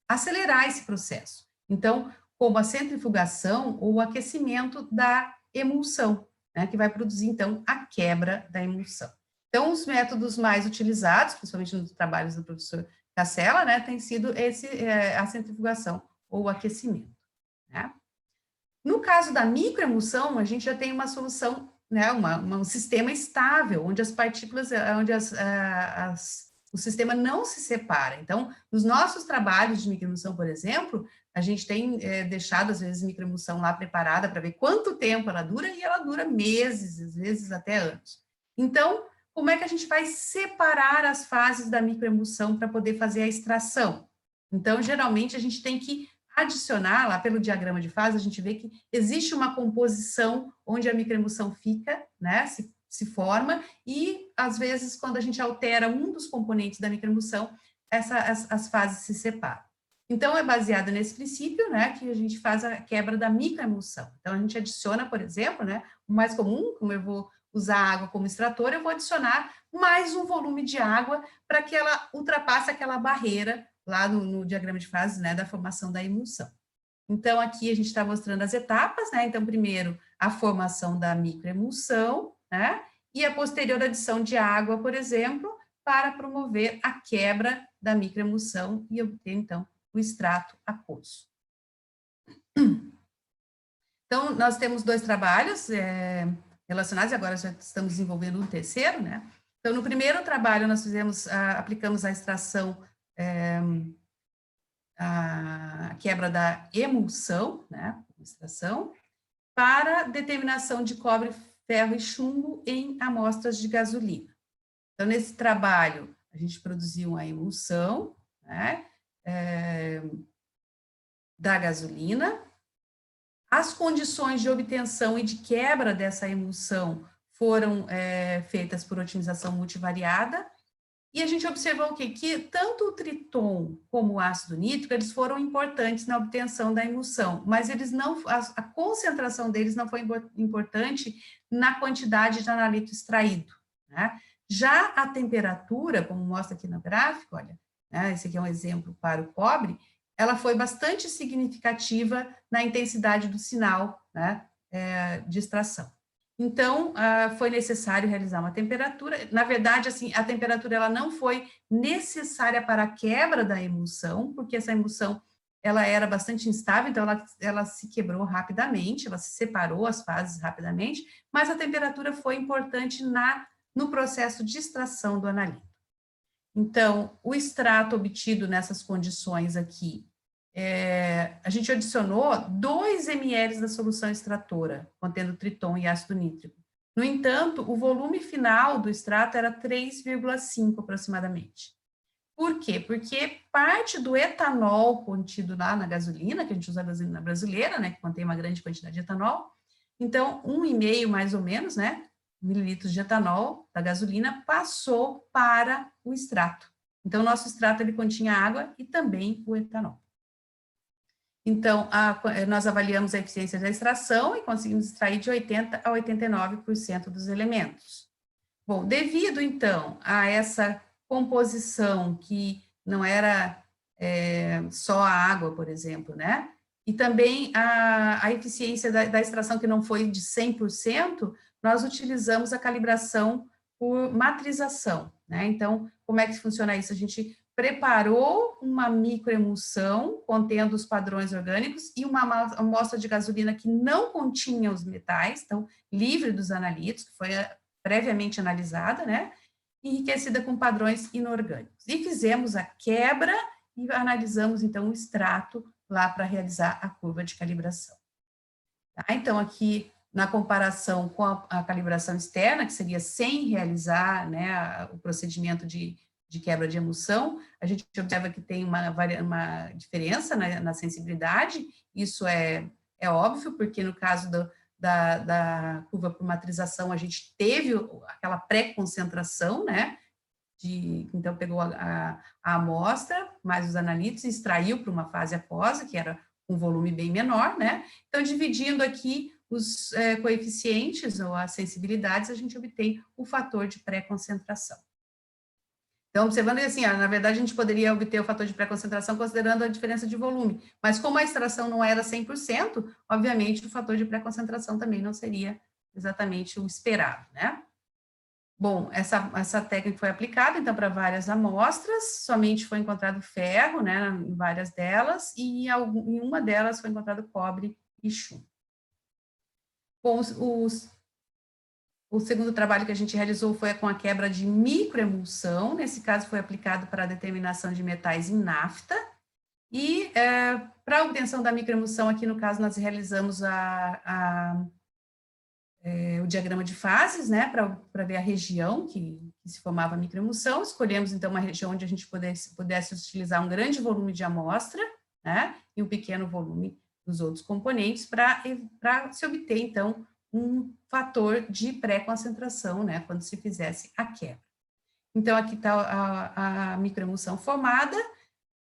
acelerar esse processo. Então, como a centrifugação ou o aquecimento da emulsão, né, que vai produzir, então, a quebra da emulsão. Então, os métodos mais utilizados, principalmente nos trabalhos do professor Cassella, né, tem sido a centrifugação ou o aquecimento. Né? No caso da microemulsão, a gente já tem uma solução, né, um sistema estável, onde as partículas, onde as o sistema não se separa. Então, nos nossos trabalhos de microemulsão, por exemplo, a gente tem deixado, às vezes, microemulsão lá preparada para ver quanto tempo ela dura, e ela dura meses, às vezes até anos. Então, como é que a gente vai separar as fases da microemulsão para poder fazer a extração? Então, geralmente, a gente tem que adicionar, lá pelo diagrama de fase, a gente vê que existe uma composição onde a microemulsão fica, né, se forma, e, às vezes, quando a gente altera um dos componentes da microemulsão, as fases se separam. Então, é baseado nesse princípio, né, que a gente faz a quebra da microemulsão. Então, a gente adiciona, por exemplo, né, o mais comum, como eu vou usar água como extrator, eu vou adicionar mais um volume de água para que ela ultrapasse aquela barreira lá no diagrama de fases, né, da formação da emulsão. Então, aqui a gente está mostrando as etapas, né, então, primeiro, a formação da microemulsão, né, e a posterior adição de água, por exemplo, para promover a quebra da microemulsão e obter, então, o extrato aquoso. Então, nós temos 2 trabalhos relacionados, e agora já estamos desenvolvendo um terceiro, né? Então, no primeiro trabalho, nós aplicamos a extração, a quebra da emulsão, né? Extração, para determinação de cobre, ferro e chumbo em amostras de gasolina. Então, nesse trabalho, a gente produziu a emulsão, né? Da gasolina. As condições de obtenção e de quebra dessa emulsão foram feitas por otimização multivariada, e a gente observou o quê? Que tanto o triton como o ácido nítrico, eles foram importantes na obtenção da emulsão, mas eles não, a concentração deles não foi importante na quantidade de analito extraído, né? Já a temperatura, como mostra aqui no gráfico, olha, né, esse aqui é um exemplo para o cobre, ela foi bastante significativa na intensidade do sinal, né, de extração. Então, foi necessário realizar uma temperatura. Na verdade, assim, a temperatura ela não foi necessária para a quebra da emulsão, porque essa emulsão ela era bastante instável, então ela se quebrou rapidamente, ela se separou as fases rapidamente, mas a temperatura foi importante no processo de extração do analito. Então, o extrato obtido nessas condições aqui, a gente adicionou 2 ml da solução extratora, contendo triton e ácido nítrico. No entanto, o volume final do extrato era 3,5 aproximadamente. Por quê? Porque parte do etanol contido lá na gasolina, que a gente usa a gasolina brasileira, né, que contém uma grande quantidade de etanol, então 1,5 mais ou menos, né, mililitros de etanol da gasolina passou para o extrato. Então, o nosso extrato ele continha água e também o etanol. Então, nós avaliamos a eficiência da extração e conseguimos extrair de 80% a 89% dos elementos. Bom, devido, então, a essa composição que não era só a água, por exemplo, né? E também a eficiência da extração que não foi de 100%, nós utilizamos a calibração por matrização, né? Então, como é que funciona isso? A gente preparou uma microemulsão contendo os padrões orgânicos e uma amostra de gasolina que não continha os metais, então, livre dos analitos, que foi previamente analisada, né? Enriquecida com padrões inorgânicos. E fizemos a quebra e analisamos, então, o extrato lá para realizar a curva de calibração. Tá? Então, aqui, na comparação com a calibração externa, que seria sem realizar, né, o procedimento de quebra de emulsão, a gente observa que tem uma diferença na sensibilidade, isso é óbvio, porque no caso da curva por matrização, a gente teve aquela pré-concentração, né, então pegou a amostra, mais os analitos, e extraiu para uma fase aquosa, que era um volume bem menor, né, então dividindo aqui os coeficientes ou as sensibilidades, a gente obtém o fator de pré-concentração. Então, observando que, assim, na verdade, a gente poderia obter o fator de pré-concentração considerando a diferença de volume, mas como a extração não era 100%, obviamente, o fator de pré-concentração também não seria exatamente o esperado, né? Bom, essa técnica foi aplicada, então, para várias amostras, somente foi encontrado ferro, né, em várias delas, e em uma delas foi encontrado cobre e chumbo. Bom, O segundo trabalho que a gente realizou foi com a quebra de microemulsão, nesse caso foi aplicado para a determinação de metais em nafta, e para a obtenção da microemulsão, aqui no caso nós realizamos o diagrama de fases, né, para ver a região que se formava a microemulsão. Escolhemos, então, uma região onde a gente pudesse utilizar um grande volume de amostra, né, e um pequeno volume dos outros componentes para se obter, então, um fator de pré-concentração, né, quando se fizesse a quebra. Então, aqui está a microemulsão formada,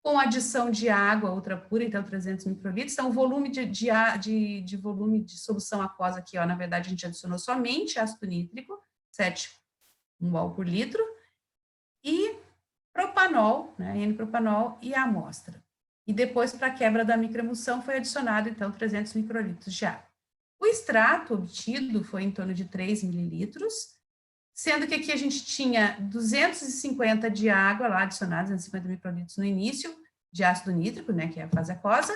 com adição de água ultrapura, então 300 microlitros. Então, o volume de volume de solução aquosa aqui, ó, na verdade, a gente adicionou somente ácido nítrico, 7 mol por litro, e propanol, né, N-propanol e a amostra. E depois, para a quebra da microemulsão, foi adicionado, então, 300 microlitros de água. O extrato obtido foi em torno de 3 mililitros, sendo que aqui a gente tinha 250 de água lá adicionados, 250 microlitros no início, de ácido nítrico, né, que é a fase aquosa,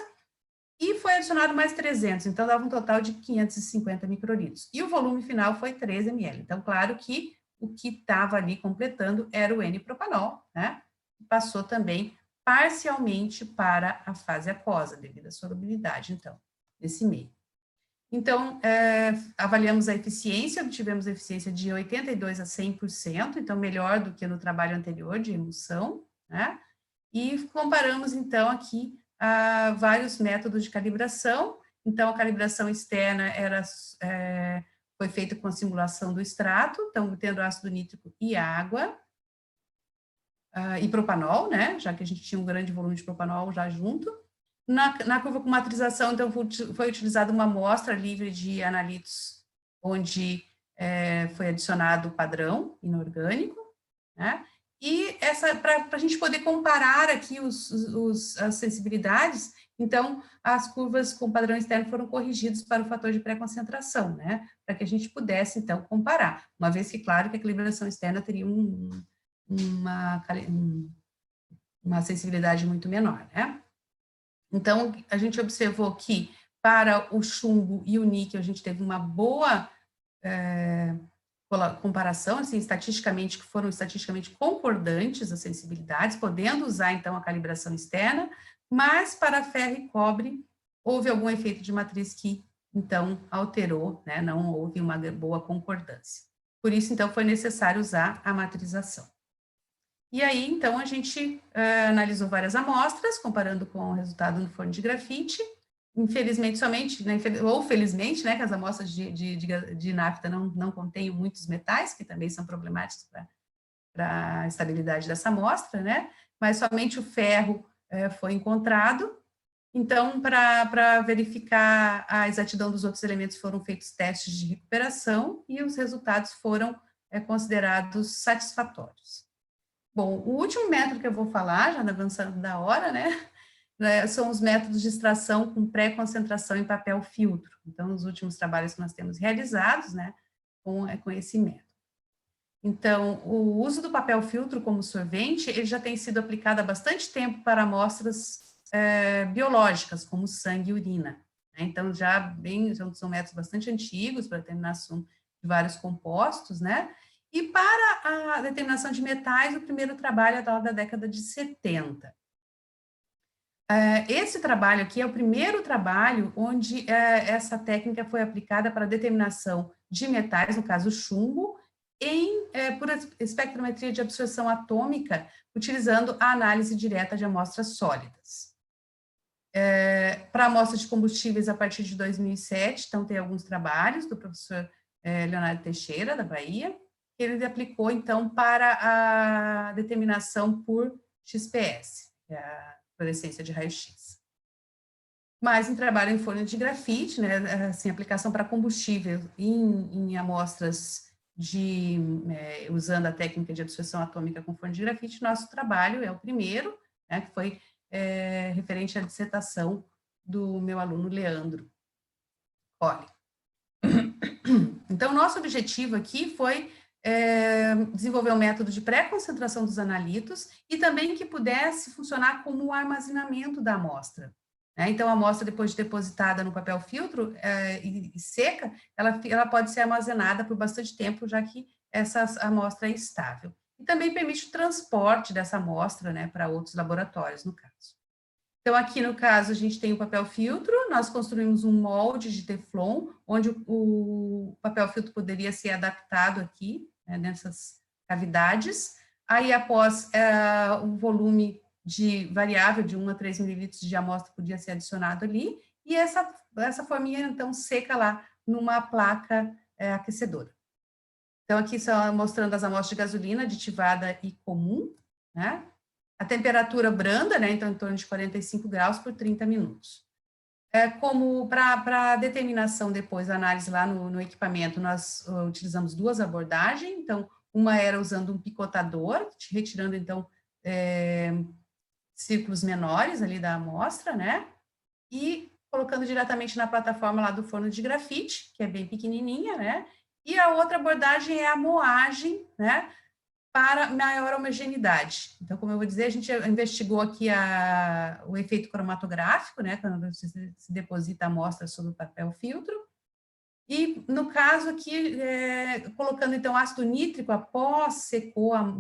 e foi adicionado mais 300, então dava um total de 550 microlitros. E o volume final foi 3 ml. Então, claro que o que estava ali completando era o N-propanol, né, que passou também parcialmente para a fase aquosa, devido à solubilidade, então, desse meio. Então, avaliamos a eficiência, obtivemos a eficiência de 82% a 100%, então melhor do que no trabalho anterior de emulsão, né? E comparamos, então, aqui vários métodos de calibração. Então, a calibração externa foi feita com a simulação do extrato, então, tendo ácido nítrico e água, e propanol, né? Já que a gente tinha um grande volume de propanol já junto. Na curva com matrização, então, foi utilizada uma amostra livre de analíticos, onde foi adicionado o padrão inorgânico, né? E para a gente poder comparar aqui as sensibilidades, então, as curvas com padrão externo foram corrigidas para o fator de pré-concentração, né? Para que a gente pudesse, então, comparar. Uma vez que, claro, que a calibração externa teria uma sensibilidade muito menor, né? Então, a gente observou que para o chumbo e o níquel, a gente teve uma boa comparação, assim, estatisticamente, que foram estatisticamente concordantes as sensibilidades, podendo usar, então, a calibração externa, mas para ferro e cobre, houve algum efeito de matriz que, então, alterou, né, não houve uma boa concordância. Por isso, então, foi necessário usar a matrização. E aí, então, a gente analisou várias amostras, comparando com o resultado no forno de grafite. Infelizmente, somente, né, ou felizmente, né, que as amostras de nafta não contêm muitos metais, que também são problemáticos para a estabilidade dessa amostra, né, mas somente o ferro foi encontrado. Então, para verificar a exatidão dos outros elementos, foram feitos testes de recuperação e os resultados foram considerados satisfatórios. Bom, o último método que eu vou falar, já avançando da hora, né, são os métodos de extração com pré-concentração em papel filtro. Então, os últimos trabalhos que nós temos realizados, né, com esse método. Então, o uso do papel filtro como solvente, ele já tem sido aplicado há bastante tempo para amostras biológicas, como sangue e urina, né? Então, já são métodos bastante antigos para determinação de vários compostos, né? E para a determinação de metais, o primeiro trabalho é da década de 70. Esse trabalho aqui é o primeiro trabalho onde essa técnica foi aplicada para a determinação de metais, no caso chumbo, por espectrometria de absorção atômica, utilizando a análise direta de amostras sólidas. Para amostras de combustíveis, a partir de 2007, então tem alguns trabalhos do professor Leonardo Teixeira, da Bahia, que ele aplicou, então, para a determinação por XPS, que é a fluorescência de raio-x. Mas em trabalho em forno de grafite, né, assim, aplicação para combustível em amostras usando a técnica de absorção atômica com forno de grafite, nosso trabalho é o primeiro, né, que foi referente à dissertação do meu aluno Leandro Colli. Então, nosso objetivo aqui foi desenvolver um método de pré-concentração dos analitos e também que pudesse funcionar como o armazenamento da amostra. né? Então, a amostra, depois de depositada no papel filtro e seca, ela pode ser armazenada por bastante tempo, já que essa amostra é estável. E também permite o transporte dessa amostra, né, para outros laboratórios, no caso. Então, aqui no caso, a gente tem o papel filtro, nós construímos um molde de Teflon, onde o papel filtro poderia ser adaptado aqui, né, nessas cavidades. Aí, após o volume variável de 1 a 3 mililitros de amostra podia ser adicionado ali, e essa forminha, então, seca lá numa placa aquecedora. Então, aqui só mostrando as amostras de gasolina aditivada e comum, né? A temperatura branda, né? Então, em torno de 45 graus por 30 minutos. Como para determinação depois da análise lá no equipamento, nós utilizamos duas abordagens. Então, uma era usando um picotador, retirando, então, círculos menores ali da amostra, né? E colocando diretamente na plataforma lá do forno de grafite, que é bem pequenininha, né? E a outra abordagem é a moagem, né? Para maior homogeneidade. Então, como eu vou dizer, a gente investigou aqui o efeito cromatográfico, né? Quando você se deposita a amostra sobre o papel filtro. E, no caso aqui, colocando, então, ácido nítrico, após secou, a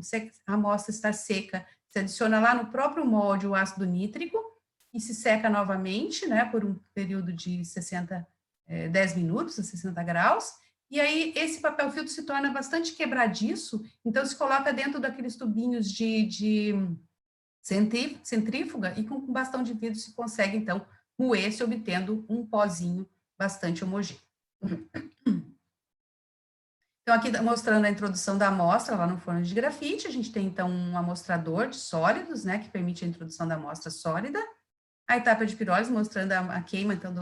amostra estar seca, se adiciona lá no próprio molde o ácido nítrico, e se seca novamente, né, por um período de 10 minutos, a 60 graus, e aí esse papel filtro se torna bastante quebradiço, então se coloca dentro daqueles tubinhos de centrífuga, e com bastão de vidro se consegue, então, moer, se obtendo um pozinho bastante homogêneo. Então, aqui mostrando a introdução da amostra lá no forno de grafite, a gente tem, então, um amostrador de sólidos, né, que permite a introdução da amostra sólida. A etapa de pirólise mostrando a queima, então,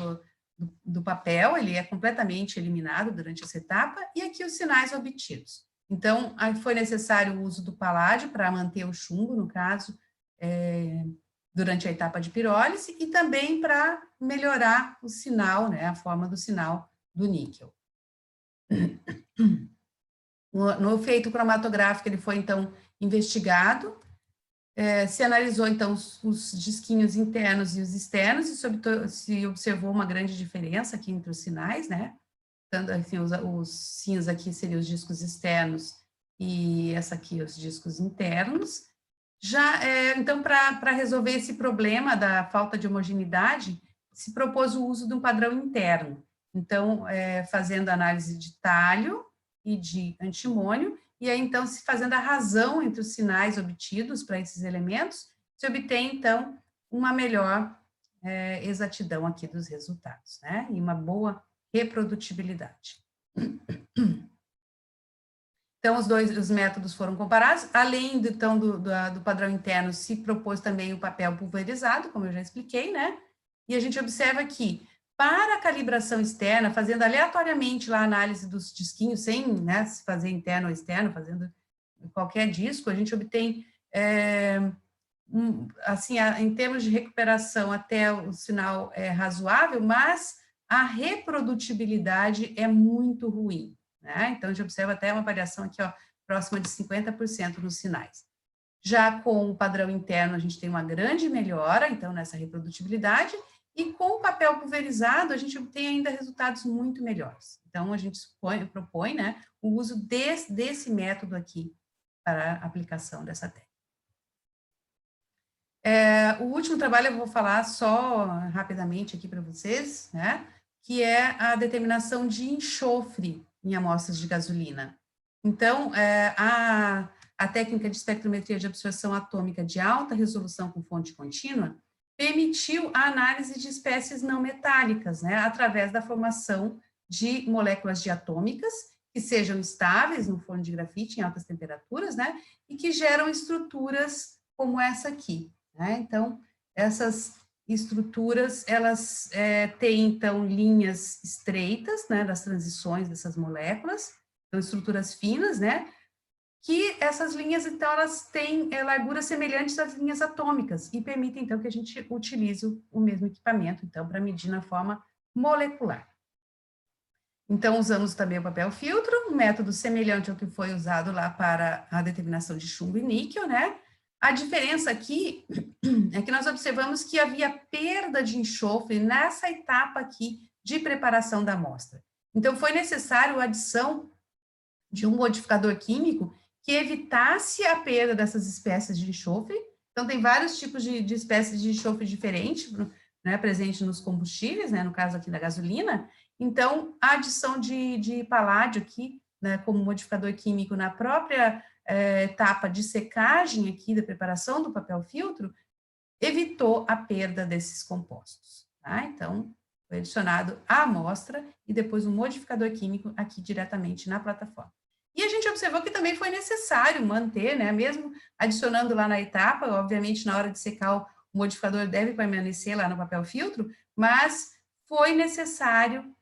do papel, ele é completamente eliminado durante essa etapa, e aqui os sinais obtidos. Então, foi necessário o uso do paládio para manter o chumbo, no caso, durante a etapa de pirólise, e também para melhorar o sinal, né, a forma do sinal do níquel. No efeito cromatográfico, ele foi, então, investigado, se analisou, então, os disquinhos internos e os externos, e se observou uma grande diferença aqui entre os sinais, né? Tanto, assim, os cinza aqui seriam os discos externos e essa aqui os discos internos. Então, para resolver esse problema da falta de homogeneidade, se propôs o uso de um padrão interno. Então, fazendo análise de talho e de antimônio, e aí, então, se fazendo a razão entre os sinais obtidos para esses elementos, se obtém, então, uma melhor exatidão aqui dos resultados, né? E uma boa reprodutibilidade. Então, os métodos foram comparados, além, então, do padrão interno, se propôs também o papel pulverizado, como eu já expliquei, né? E a gente observa que, para a calibração externa, fazendo aleatoriamente lá a análise dos disquinhos, sem, né, se fazer interno ou externo, fazendo qualquer disco, a gente obtém, assim, em termos de recuperação, até o sinal é razoável, mas a reprodutibilidade é muito ruim, né? Então, a gente observa até uma variação aqui, ó, próxima de 50% nos sinais. Já com o padrão interno, a gente tem uma grande melhora, então, nessa reprodutibilidade, e com o papel pulverizado, a gente obtém ainda resultados muito melhores. Então, a gente propõe, né, o uso desse método aqui para a aplicação dessa técnica. O último trabalho eu vou falar só rapidamente aqui para vocês, né, que é a determinação de enxofre em amostras de gasolina. Então, a técnica de espectrometria de absorção atômica de alta resolução com fonte contínua permitiu a análise de espécies não metálicas, né, através da formação de moléculas diatômicas que sejam estáveis no forno de grafite em altas temperaturas, né, e que geram estruturas como essa aqui, né? Então, essas estruturas, elas têm, então, linhas estreitas, né, das transições dessas moléculas, então, estruturas finas, né, que essas linhas, então, elas têm larguras semelhantes às linhas atômicas e permitem, então, que a gente utilize o mesmo equipamento, então, para medir na forma molecular. Então, usamos também o papel filtro, um método semelhante ao que foi usado lá para a determinação de chumbo e níquel, né? A diferença aqui é que nós observamos que havia perda de enxofre nessa etapa aqui de preparação da amostra. Então, foi necessário a adição de um modificador químico que evitasse a perda dessas espécies de enxofre. Então, tem vários tipos de espécies de enxofre diferentes, né, presentes nos combustíveis, né, no caso aqui da gasolina. Então, a adição de paládio aqui, né, como modificador químico na própria etapa de secagem aqui da preparação do papel filtro, evitou a perda desses compostos. Tá? Então, foi adicionado a amostra e depois um modificador químico aqui diretamente na plataforma. E a gente observou que também foi necessário manter, né, mesmo adicionando lá na etapa, obviamente na hora de secar o modificador deve permanecer lá no papel filtro, mas foi necessário,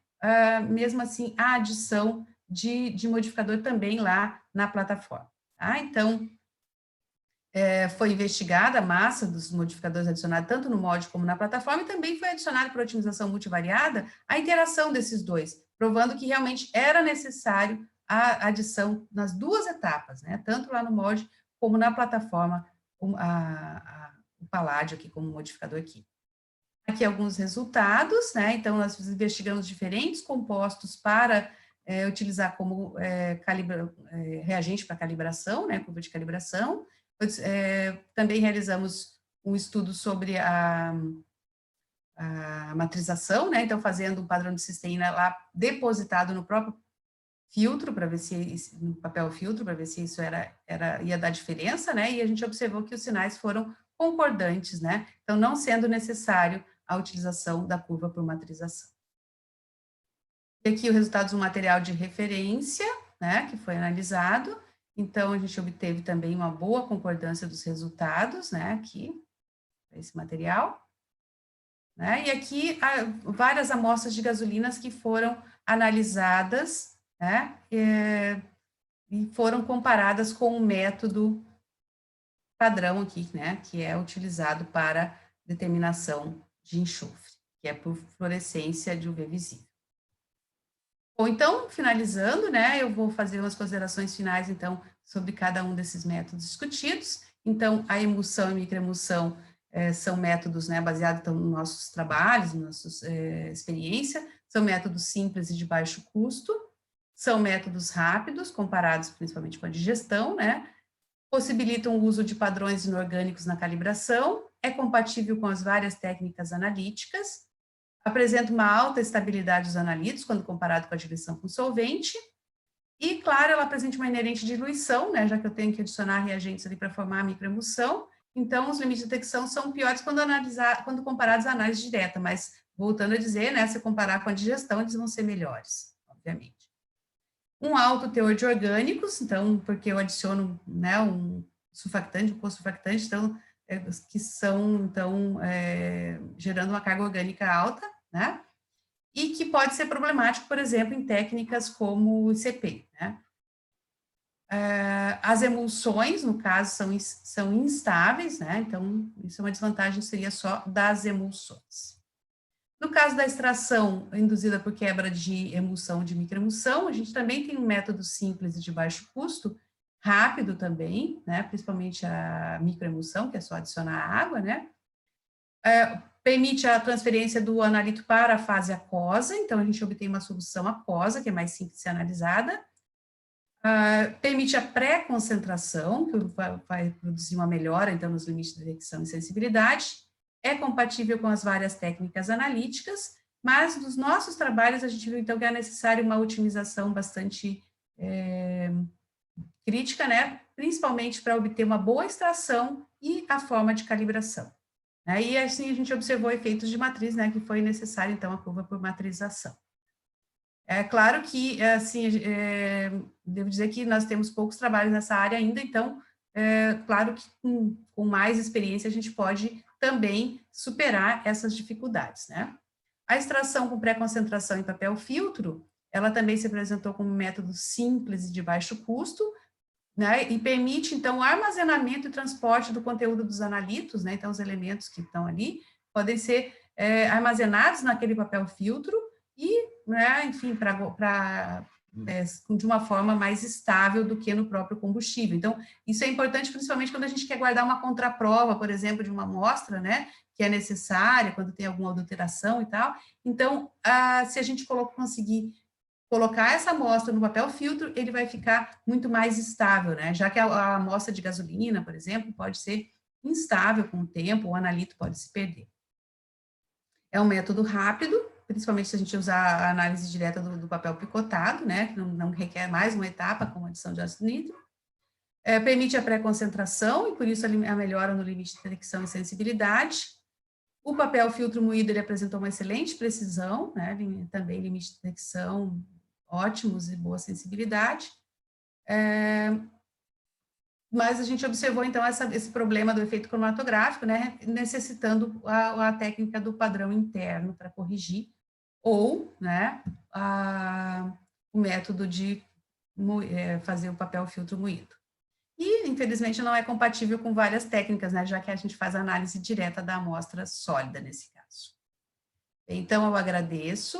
mesmo assim, a adição de modificador também lá na plataforma. Tá? Então, foi investigada a massa dos modificadores adicionados tanto no molde como na plataforma, e também foi adicionado para otimização multivariada a interação desses dois, provando que realmente era necessário a adição nas duas etapas, né, tanto lá no molde como na plataforma, o paládio aqui como modificador químico. Aqui alguns resultados, né, então nós investigamos diferentes compostos para utilizar como reagente para calibração, né, curva de calibração. Também realizamos um estudo sobre a matrização, né, então fazendo um padrão de cisteína lá depositado no próprio filtro, para ver se, no papel filtro, para ver se isso ia dar diferença, né, e a gente observou que os sinais foram concordantes, né, então não sendo necessário a utilização da curva por matrização. E aqui o resultado do material de referência, né, que foi analisado. Então, a gente obteve também uma boa concordância dos resultados, né, aqui, esse material. Né, e aqui, várias amostras de gasolinas que foram analisadas, né, e foram comparadas com o método padrão aqui, né, que é utilizado para determinação de enxofre, que é por fluorescência de UV visível. Bom, então, finalizando, né, eu vou fazer umas considerações finais, então, sobre cada um desses métodos discutidos. Então, a emulsão e microemulsão são métodos, né, baseados então, nos nossos trabalhos, na nossa experiência, são métodos simples e de baixo custo, são métodos rápidos, comparados principalmente com a digestão, né, possibilitam o uso de padrões inorgânicos na calibração, é compatível com as várias técnicas analíticas, apresenta uma alta estabilidade dos analíticos quando comparado com a diluição com solvente, e, claro, ela apresenta uma inerente diluição, né, já que eu tenho que adicionar reagentes ali para formar a microemulsão, então os limites de detecção são piores quando comparados à análise direta, mas, voltando a dizer, né, se comparar com a digestão, eles vão ser melhores, obviamente. Um alto teor de orgânicos, então, porque eu adiciono, né, um surfactante, um co-surfactante, então, que são, então, gerando uma carga orgânica alta, né, e que pode ser problemático, por exemplo, em técnicas como o ICP, né. As emulsões, no caso, são instáveis, né, então, isso é uma desvantagem, seria só das emulsões. No caso da extração induzida por quebra de emulsão de microemulsão, a gente também tem um método simples e de baixo custo, rápido também, né, principalmente a microemulsão, que é só adicionar água, né, permite a transferência do analito para a fase aquosa, então a gente obtém uma solução aquosa, que é mais simples de ser analisada, permite a pré-concentração, que vai produzir uma melhora, então, nos limites de detecção e sensibilidade, é compatível com as várias técnicas analíticas, mas nos nossos trabalhos a gente viu, então, que é necessário uma otimização bastante crítica, né, principalmente para obter uma boa extração e a forma de calibração. E assim a gente observou efeitos de matriz, né, que foi necessário, então, a curva por matrização. É claro que, assim, devo dizer que nós temos poucos trabalhos nessa área ainda, então, claro que com mais experiência a gente pode também superar essas dificuldades, né? A extração com pré-concentração em papel filtro, ela também se apresentou como um método simples e de baixo custo, né? E permite, então, o armazenamento e transporte do conteúdo dos analitos, né? Então, os elementos que estão ali podem ser armazenados naquele papel filtro e, né, enfim, para de uma forma mais estável do que no próprio combustível. Então, isso é importante principalmente quando a gente quer guardar uma contraprova, por exemplo, de uma amostra, né, que é necessária, quando tem alguma adulteração e tal. Então, se a gente conseguir colocar essa amostra no papel filtro, ele vai ficar muito mais estável, né, já que a amostra de gasolina, por exemplo, pode ser instável com o tempo, o analito pode se perder. É um método rápido, principalmente se a gente usar a análise direta do papel picotado, né, que não requer mais uma etapa com adição de ácido nítrico. Permite a pré-concentração e, por isso, a melhora no limite de detecção e sensibilidade. O papel filtro moído, ele apresentou uma excelente precisão, né, também limite de detecção ótimos e boa sensibilidade. Mas a gente observou, então, esse problema do efeito cromatográfico, né, necessitando a técnica do padrão interno para corrigir, ou, né, o método de fazer o papel filtro moído. E, infelizmente, não é compatível com várias técnicas, né, já que a gente faz análise direta da amostra sólida nesse caso. Então, eu agradeço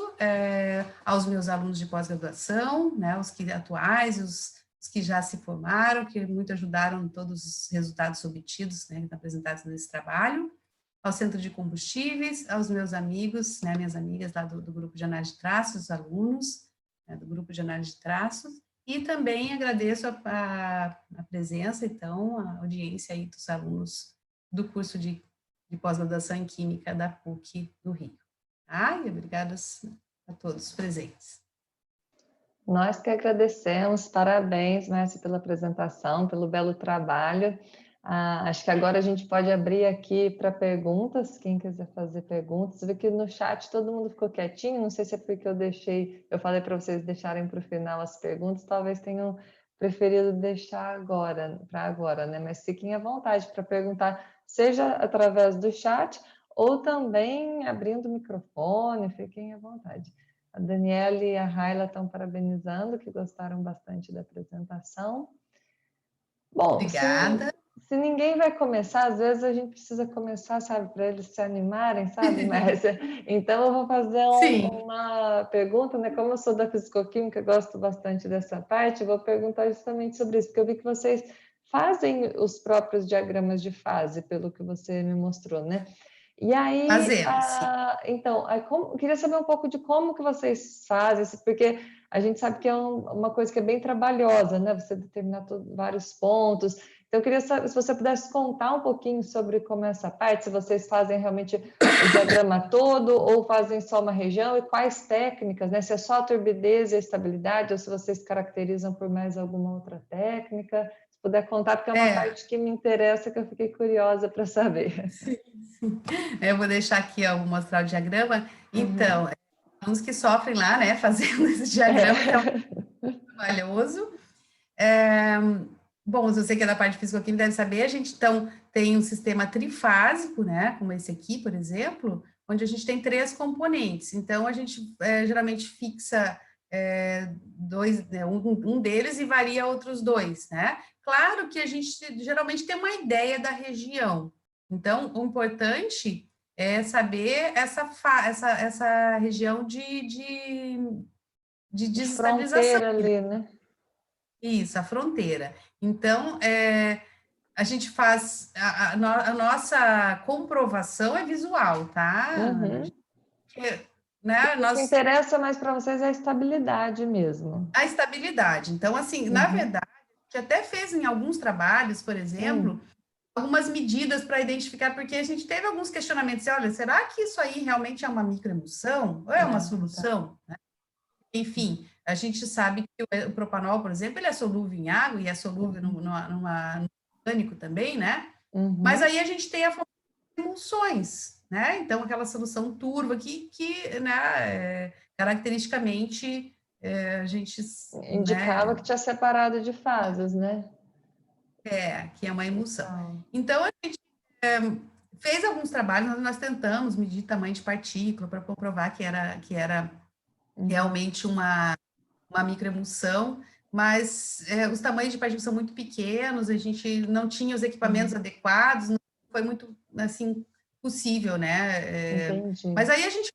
aos meus alunos de pós-graduação, né, os que atuais, os que já se formaram, que muito ajudaram em todos os resultados obtidos, né, apresentados nesse trabalho, ao Centro de Combustíveis, aos meus amigos, né, minhas amigas lá do grupo de análise de traços, os alunos, né, do grupo de análise de traços, e também agradeço a presença, então, a audiência aí dos alunos do curso de pós-graduação em Química da PUC do Rio. E obrigada a todos os presentes. Nós que agradecemos, parabéns, Márcia, pela apresentação, pelo belo trabalho. Acho que agora a gente pode abrir aqui para perguntas, quem quiser fazer perguntas. Você vê que no chat todo mundo ficou quietinho, não sei se é porque eu falei para vocês deixarem para o final as perguntas, talvez tenham preferido deixar para agora, né? Mas fiquem à vontade para perguntar, seja através do chat ou também abrindo o microfone, fiquem à vontade. A Daniela e a Raila estão parabenizando, que gostaram bastante da apresentação. Bom, obrigada. Se ninguém vai começar, às vezes a gente precisa começar, sabe, para eles se animarem, sabe, Márcia? Então, eu vou fazer uma pergunta, né? Como eu sou da fisicoquímica, gosto bastante dessa parte, vou perguntar justamente sobre isso, porque eu vi que vocês fazem os próprios diagramas de fase, pelo que você me mostrou, né? E aí, então, eu queria saber um pouco de como que vocês fazem, porque a gente sabe que é uma coisa que é bem trabalhosa, né? Você determinar vários pontos. Então, eu queria saber se você pudesse contar um pouquinho sobre como é essa parte, se vocês fazem realmente o diagrama todo ou fazem só uma região e quais técnicas, né? Se é só a turbidez e a estabilidade ou se vocês caracterizam por mais alguma outra técnica. Se puder contar, porque é uma parte que me interessa, que eu fiquei curiosa para saber. Sim. Eu vou deixar aqui, vou mostrar o diagrama. Então, uns que sofrem lá, né, fazendo esse diagrama, que é um trabalhoso. Bom, se você que é da parte de fisicoquímica deve saber, a gente, então, tem um sistema trifásico, né, como esse aqui, por exemplo, onde a gente tem 3 componentes. Então, a gente geralmente fixa dois, né, um deles e varia outros 2, né? Claro que a gente geralmente tem uma ideia da região. Então, o importante é saber essa região de desestabilização. Fronteira ali, né? Isso, a fronteira. Então, a gente faz, a nossa comprovação é visual, tá? Né, o que interessa mais para vocês é a estabilidade mesmo. A estabilidade. Então, assim, na verdade, a gente até fez em alguns trabalhos, por exemplo, algumas medidas para identificar, porque a gente teve alguns questionamentos. Olha, será que isso aí realmente é uma microemulsão? Ou é uma solução? Tá. Enfim, a gente sabe que o propanol, por exemplo, ele é solúvel em água e é solúvel no orgânico também, né? Mas aí a gente tem a formação de emulsões, né? Então, aquela solução turva que né, caracteristicamente, a gente... Indicava, né, que tinha separado de fases, né? Que é uma emulsão. Então, a gente fez alguns trabalhos, nós tentamos medir tamanho de partícula para comprovar que era realmente uma microemulsão, mas os tamanhos de partículas são muito pequenos, a gente não tinha os equipamentos adequados, não foi muito, assim, possível, né? Entendi. Mas aí a gente,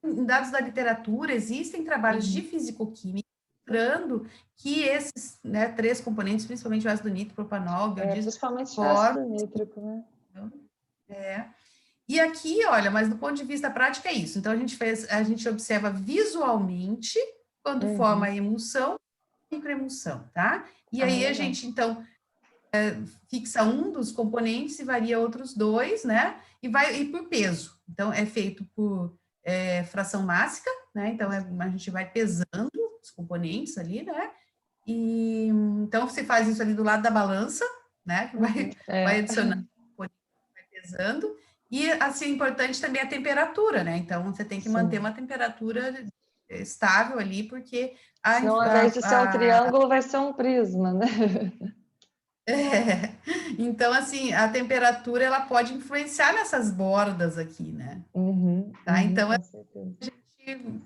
em dados da literatura, existem trabalhos de fisicoquímica mostrando que esses, né, 3 componentes, principalmente o ácido nítrico, propanol, biodiesel, principalmente o formam... ácido nítrico, né? E aqui, olha, mas do ponto de vista prático é isso. Então, a gente observa visualmente quando forma a emulsão, microemulsão, tá? E aí a legal. gente, então, fixa um dos componentes e varia outros 2, né? E por peso. Então, é feito por fração mássica, né? Então, a gente vai pesando os componentes ali, né? E então, você faz isso ali do lado da balança, né? Que vai adicionando, vai pesando. E, assim, importante também a temperatura, né? Então, você tem que manter uma temperatura estável ali, porque... Senão, ao invés de ser um triângulo, vai ser um prisma, né? Então, assim, a temperatura, ela pode influenciar nessas bordas aqui, né? Tá? Então, com certeza.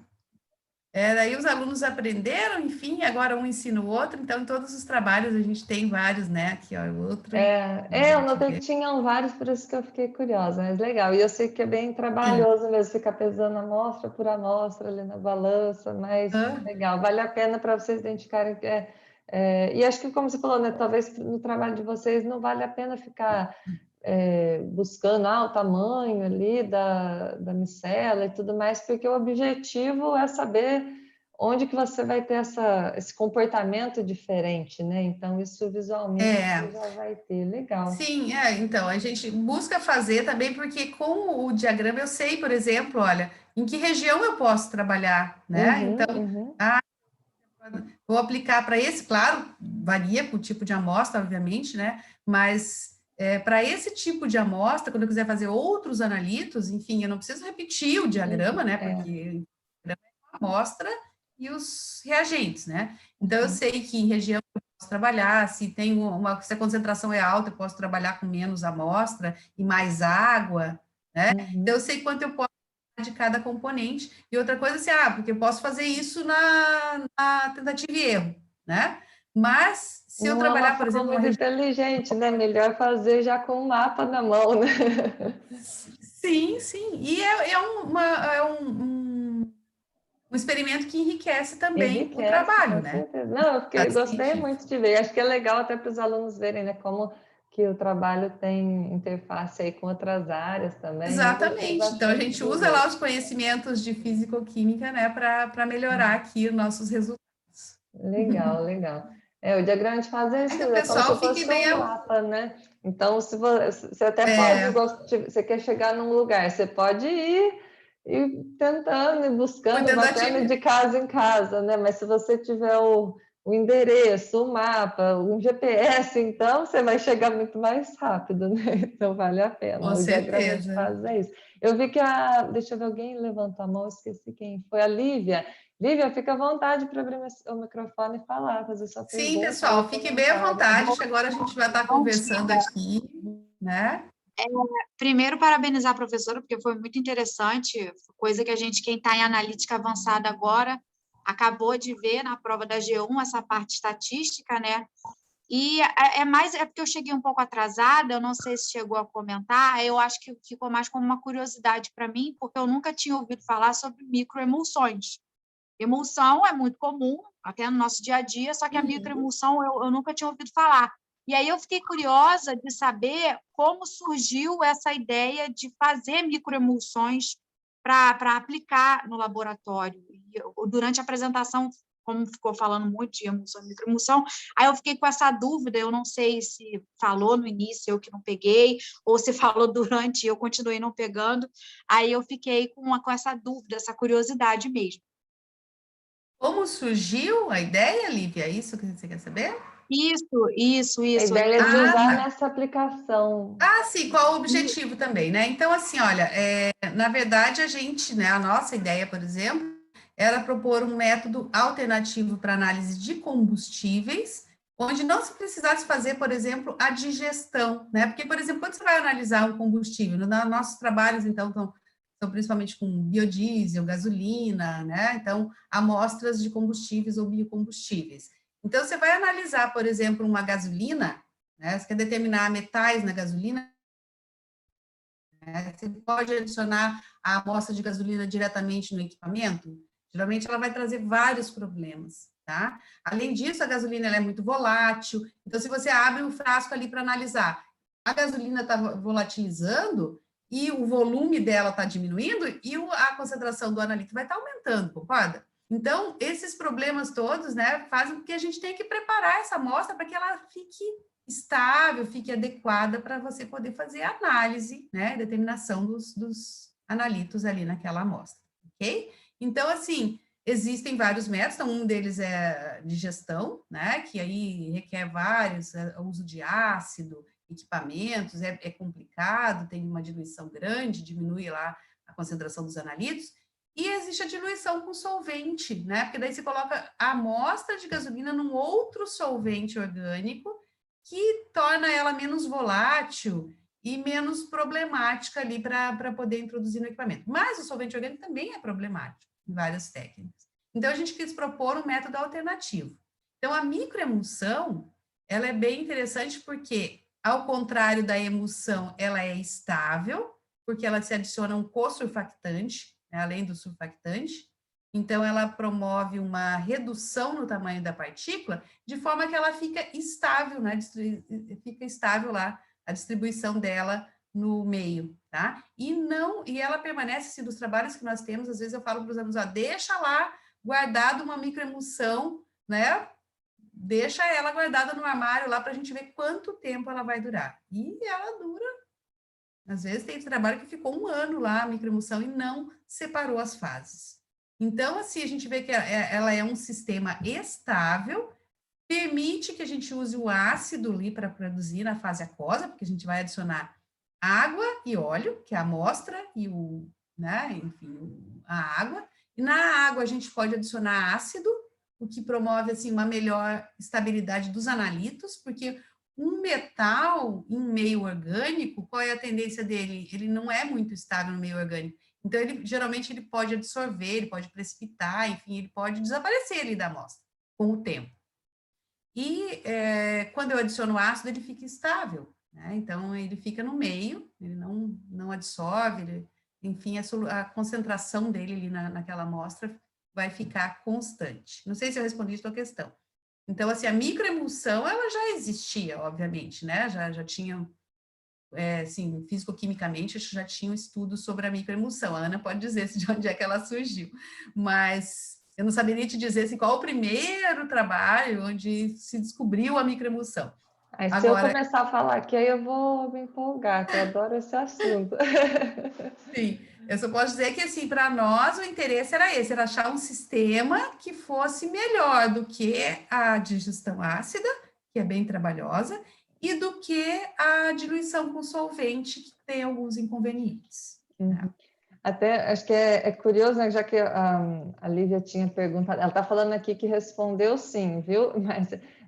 daí os alunos aprenderam, enfim, agora um ensina o outro, então em todos os trabalhos a gente tem vários, né? Aqui, ó, o outro. Eu notei que tinham vários, por isso que eu fiquei curiosa, mas legal. E eu sei que é bem trabalhoso mesmo ficar pesando amostra por amostra ali na balança, mas legal, vale a pena para vocês identificarem. E acho que, como você falou, né? Talvez no trabalho de vocês não vale a pena ficar buscando o tamanho ali da micela e tudo mais, porque o objetivo é saber onde que você vai ter esse comportamento diferente, né? Então, isso visualmente você já vai ter. Legal. Sim, então, a gente busca fazer também, porque com o diagrama eu sei, por exemplo, olha, em que região eu posso trabalhar, né? Então, vou aplicar para esse, claro, varia com o tipo de amostra, obviamente, né? Mas para esse tipo de amostra, quando eu quiser fazer outros analitos, enfim, eu não preciso repetir o diagrama, né? Porque o diagrama é uma amostra e os reagentes, né? Então, eu sei que em região eu posso trabalhar, se se a concentração é alta, eu posso trabalhar com menos amostra e mais água, né? Então, eu sei quanto eu posso de cada componente. E outra coisa assim, porque eu posso fazer isso na tentativa e erro, né? Mas se eu Não é uma trabalhar, por forma exemplo, numa muito região... inteligente, né? Melhor fazer já com o mapa na mão, né? Sim, sim. E um experimento que enriquece também o Enriquece, trabalho, com né? certeza. Não, eu gostei muito de ver. Acho que é legal até para os alunos verem, né, como que o trabalho tem interface aí com outras áreas também. Eu gostei Exatamente. Então, a bastante gente de usa lá ver. os conhecimentos de físico-química, né, para melhorar aqui os nossos resultados. Legal, legal. O diagrama de fase é isso, Então, é como se pessoal, fique fosse bem... um mapa, né? Então, se você até pode, você quer chegar num lugar, você pode ir tentando, ir buscando, batendo de casa em casa, né? Mas se você tiver o endereço, o mapa, um GPS, então você vai chegar muito mais rápido, né? Então vale a pena. Com O diagrama de certeza. fase é isso. Eu vi que deixa eu ver, alguém levantou a mão, eu esqueci quem foi, a Lívia. Lívia, fica à vontade para abrir o microfone e falar, fazer sua pergunta. Sim, pessoal, fique bem à vontade, que agora a gente vai estar conversando aqui, né? Primeiro, parabenizar a professora, porque foi muito interessante, coisa que quem está em analítica avançada agora, acabou de ver na prova da G1, essa parte estatística, né? E é porque eu cheguei um pouco atrasada, eu não sei se chegou a comentar, eu acho que ficou mais como uma curiosidade para mim, porque eu nunca tinha ouvido falar sobre microemulsões. Emulsão é muito comum, até no nosso dia a dia, só que a microemulsão eu nunca tinha ouvido falar. E aí eu fiquei curiosa de saber como surgiu essa ideia de fazer microemulsões para aplicar no laboratório. E durante a apresentação, como ficou falando muito de emulsão e microemulsão, aí eu fiquei com essa dúvida, eu não sei se falou no início, eu que não peguei, ou se falou durante, eu continuei não pegando, aí eu fiquei com essa dúvida, essa curiosidade mesmo. Como surgiu a ideia, Lívia? É isso que você quer saber? Isso. A ideia de usar nessa aplicação. Sim, qual o objetivo também, né? Então, assim, olha, na verdade, a gente, né, a nossa ideia, por exemplo, era propor um método alternativo para análise de combustíveis, onde não se precisasse fazer, por exemplo, a digestão, né? Porque, por exemplo, quando você vai analisar um combustível, nossos trabalhos, então, são principalmente com biodiesel, gasolina, né? Então, amostras de combustíveis ou biocombustíveis. Então, você vai analisar, por exemplo, uma gasolina, né? Você quer determinar metais na gasolina, né? Você pode adicionar a amostra de gasolina diretamente no equipamento? Geralmente ela vai trazer vários problemas, tá? Além disso, a gasolina ela é muito volátil, então se você abre um frasco ali para analisar, a gasolina está volatilizando e o volume dela está diminuindo e a concentração do analito vai estar aumentando, concorda? Então, esses problemas todos, né, fazem com que a gente tenha que preparar essa amostra para que ela fique estável, fique adequada para você poder fazer a análise, né, determinação dos analitos ali naquela amostra, ok? Então, assim, existem vários métodos, então um deles é de gestão, né, que aí requer vários, o uso de ácido, equipamentos, é complicado, tem uma diluição grande, diminui lá a concentração dos analitos, e existe a diluição com solvente, né, porque daí você coloca a amostra de gasolina num outro solvente orgânico, que torna ela menos volátil e menos problemática ali para poder introduzir no equipamento. Mas o solvente orgânico também é problemático em várias técnicas. Então, a gente quis propor um método alternativo. Então, a microemulsão, ela é bem interessante porque, ao contrário da emulsão, ela é estável, porque ela se adiciona um co-surfactante, né, além do surfactante. Então, ela promove uma redução no tamanho da partícula, de forma que ela fica estável, né? Fica estável lá a distribuição dela no meio, tá? E ela permanece, assim, dos trabalhos que nós temos, às vezes eu falo para os alunos, ó, deixa lá guardado uma microemulsão, né? Deixa ela guardada no armário lá para a gente ver quanto tempo ela vai durar. E ela dura, às vezes tem trabalho que ficou 1 ano lá, a microemulsão, e não separou as fases. Então, assim, a gente vê que ela é um sistema estável, permite que a gente use o ácido ali para produzir na fase aquosa, porque a gente vai adicionar água e óleo, que é a amostra e né, enfim, a água. E na água a gente pode adicionar ácido, o que promove, assim, uma melhor estabilidade dos analitos, porque um metal em meio orgânico, qual é a tendência dele? Ele não é muito estável no meio orgânico. Então, geralmente, ele pode absorver, ele pode precipitar, enfim, ele pode desaparecer ali da amostra com o tempo. E quando eu adiciono ácido, ele fica estável, né? Então, ele fica no meio, ele não absorve, enfim, a concentração dele ali naquela amostra vai ficar constante. Não sei se eu respondi a sua questão. Então, assim, a microemulsão, ela já existia, obviamente, né? Já tinha... assim, físico-quimicamente, já tinha um estudo sobre a microemulsão. A Ana pode dizer de onde é que ela surgiu, mas eu não saberia te dizer assim, qual o primeiro trabalho onde se descobriu a microemulsão. Aí, se eu começar a falar aqui, aí eu vou me empolgar, que eu adoro esse assunto. Sim, eu só posso dizer que, assim, para nós o interesse era esse, era achar um sistema que fosse melhor do que a digestão ácida, que é bem trabalhosa, e do que a diluição com solvente, que tem alguns inconvenientes. Né? Até acho que é curioso, né, já que a Lívia tinha perguntado, ela está falando aqui que respondeu sim, viu?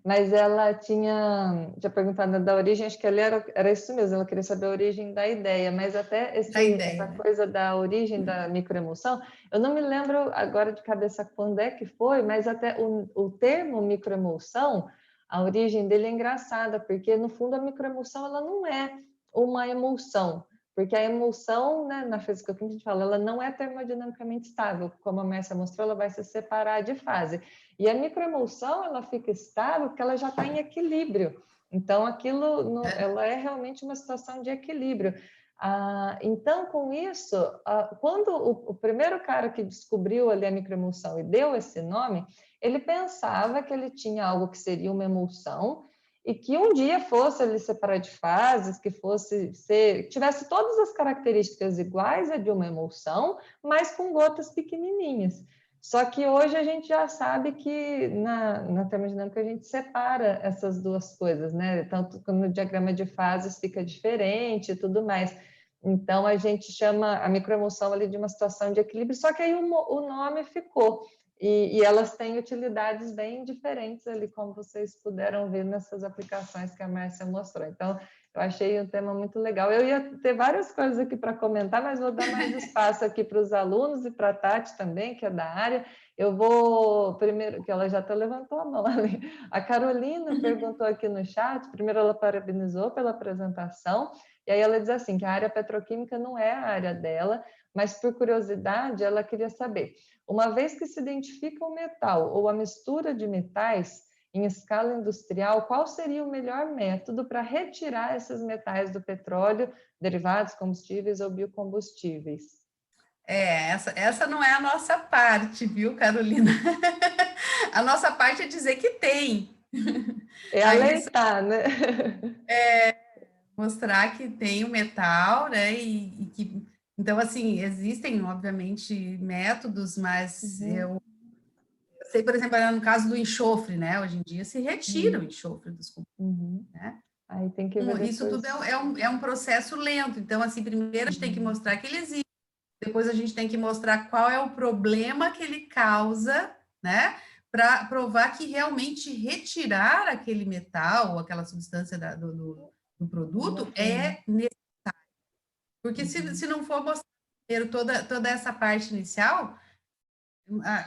Mas ela tinha perguntado da origem, acho que ela era isso mesmo, ela queria saber a origem da ideia, mas até essa né? coisa da origem da microemulsão, eu não me lembro agora de cabeça quando é que foi, mas até o termo microemulsão, a origem dele é engraçada, porque no fundo a microemulsão ela não é uma emulsão, porque a emulsão, né, na física que a gente fala, ela não é termodinamicamente estável, como a Márcia mostrou, ela vai se separar de fase. E a microemulsão, ela fica estável porque ela já está em equilíbrio. Então, aquilo, ela é realmente uma situação de equilíbrio. Então, com isso, quando o primeiro cara que descobriu ali a microemulsão e deu esse nome, ele pensava que ele tinha algo que seria uma emulsão, e que um dia fosse ele separar de fases, que tivesse todas as características iguais a de uma emulsão, mas com gotas pequenininhas. Só que hoje a gente já sabe que na termodinâmica a gente separa essas duas coisas, né? Tanto que no diagrama de fases fica diferente e tudo mais. Então a gente chama a microemulsão ali de uma situação de equilíbrio, só que aí o nome ficou. E elas têm utilidades bem diferentes ali, como vocês puderam ver nessas aplicações que a Márcia mostrou. Então, eu achei um tema muito legal. Eu ia ter várias coisas aqui para comentar, mas vou dar mais espaço aqui para os alunos e para a Tati também, que é da área. Eu vou primeiro, que ela já até levantou a mão ali. A Carolina perguntou aqui no chat, primeiro ela parabenizou pela apresentação, e aí ela diz assim, que a área petroquímica não é a área dela, mas por curiosidade ela queria saber, uma vez que se identifica o metal ou a mistura de metais em escala industrial, qual seria o melhor método para retirar esses metais do petróleo, derivados, combustíveis ou biocombustíveis? Essa não é a nossa parte, viu, Carolina? A nossa parte é dizer que tem. É Aí aleitar, né? mostrar que tem o metal, né? E que, então, assim, existem, obviamente, métodos, mas Uhum, eu sei, por exemplo, no caso do enxofre, né? Hoje em dia se retira o uhum, enxofre dos combustíveis, uhum. né? Aí tem que ver Isso tudo depois. é um processo lento. Então, assim, primeiro a gente tem que mostrar que ele existe, depois a gente tem que mostrar qual é o problema que ele causa, né? Para provar que realmente retirar aquele metal, ou aquela substância do Vale a produto pena. é necessário. Porque se não for mostrar primeiro toda essa parte inicial,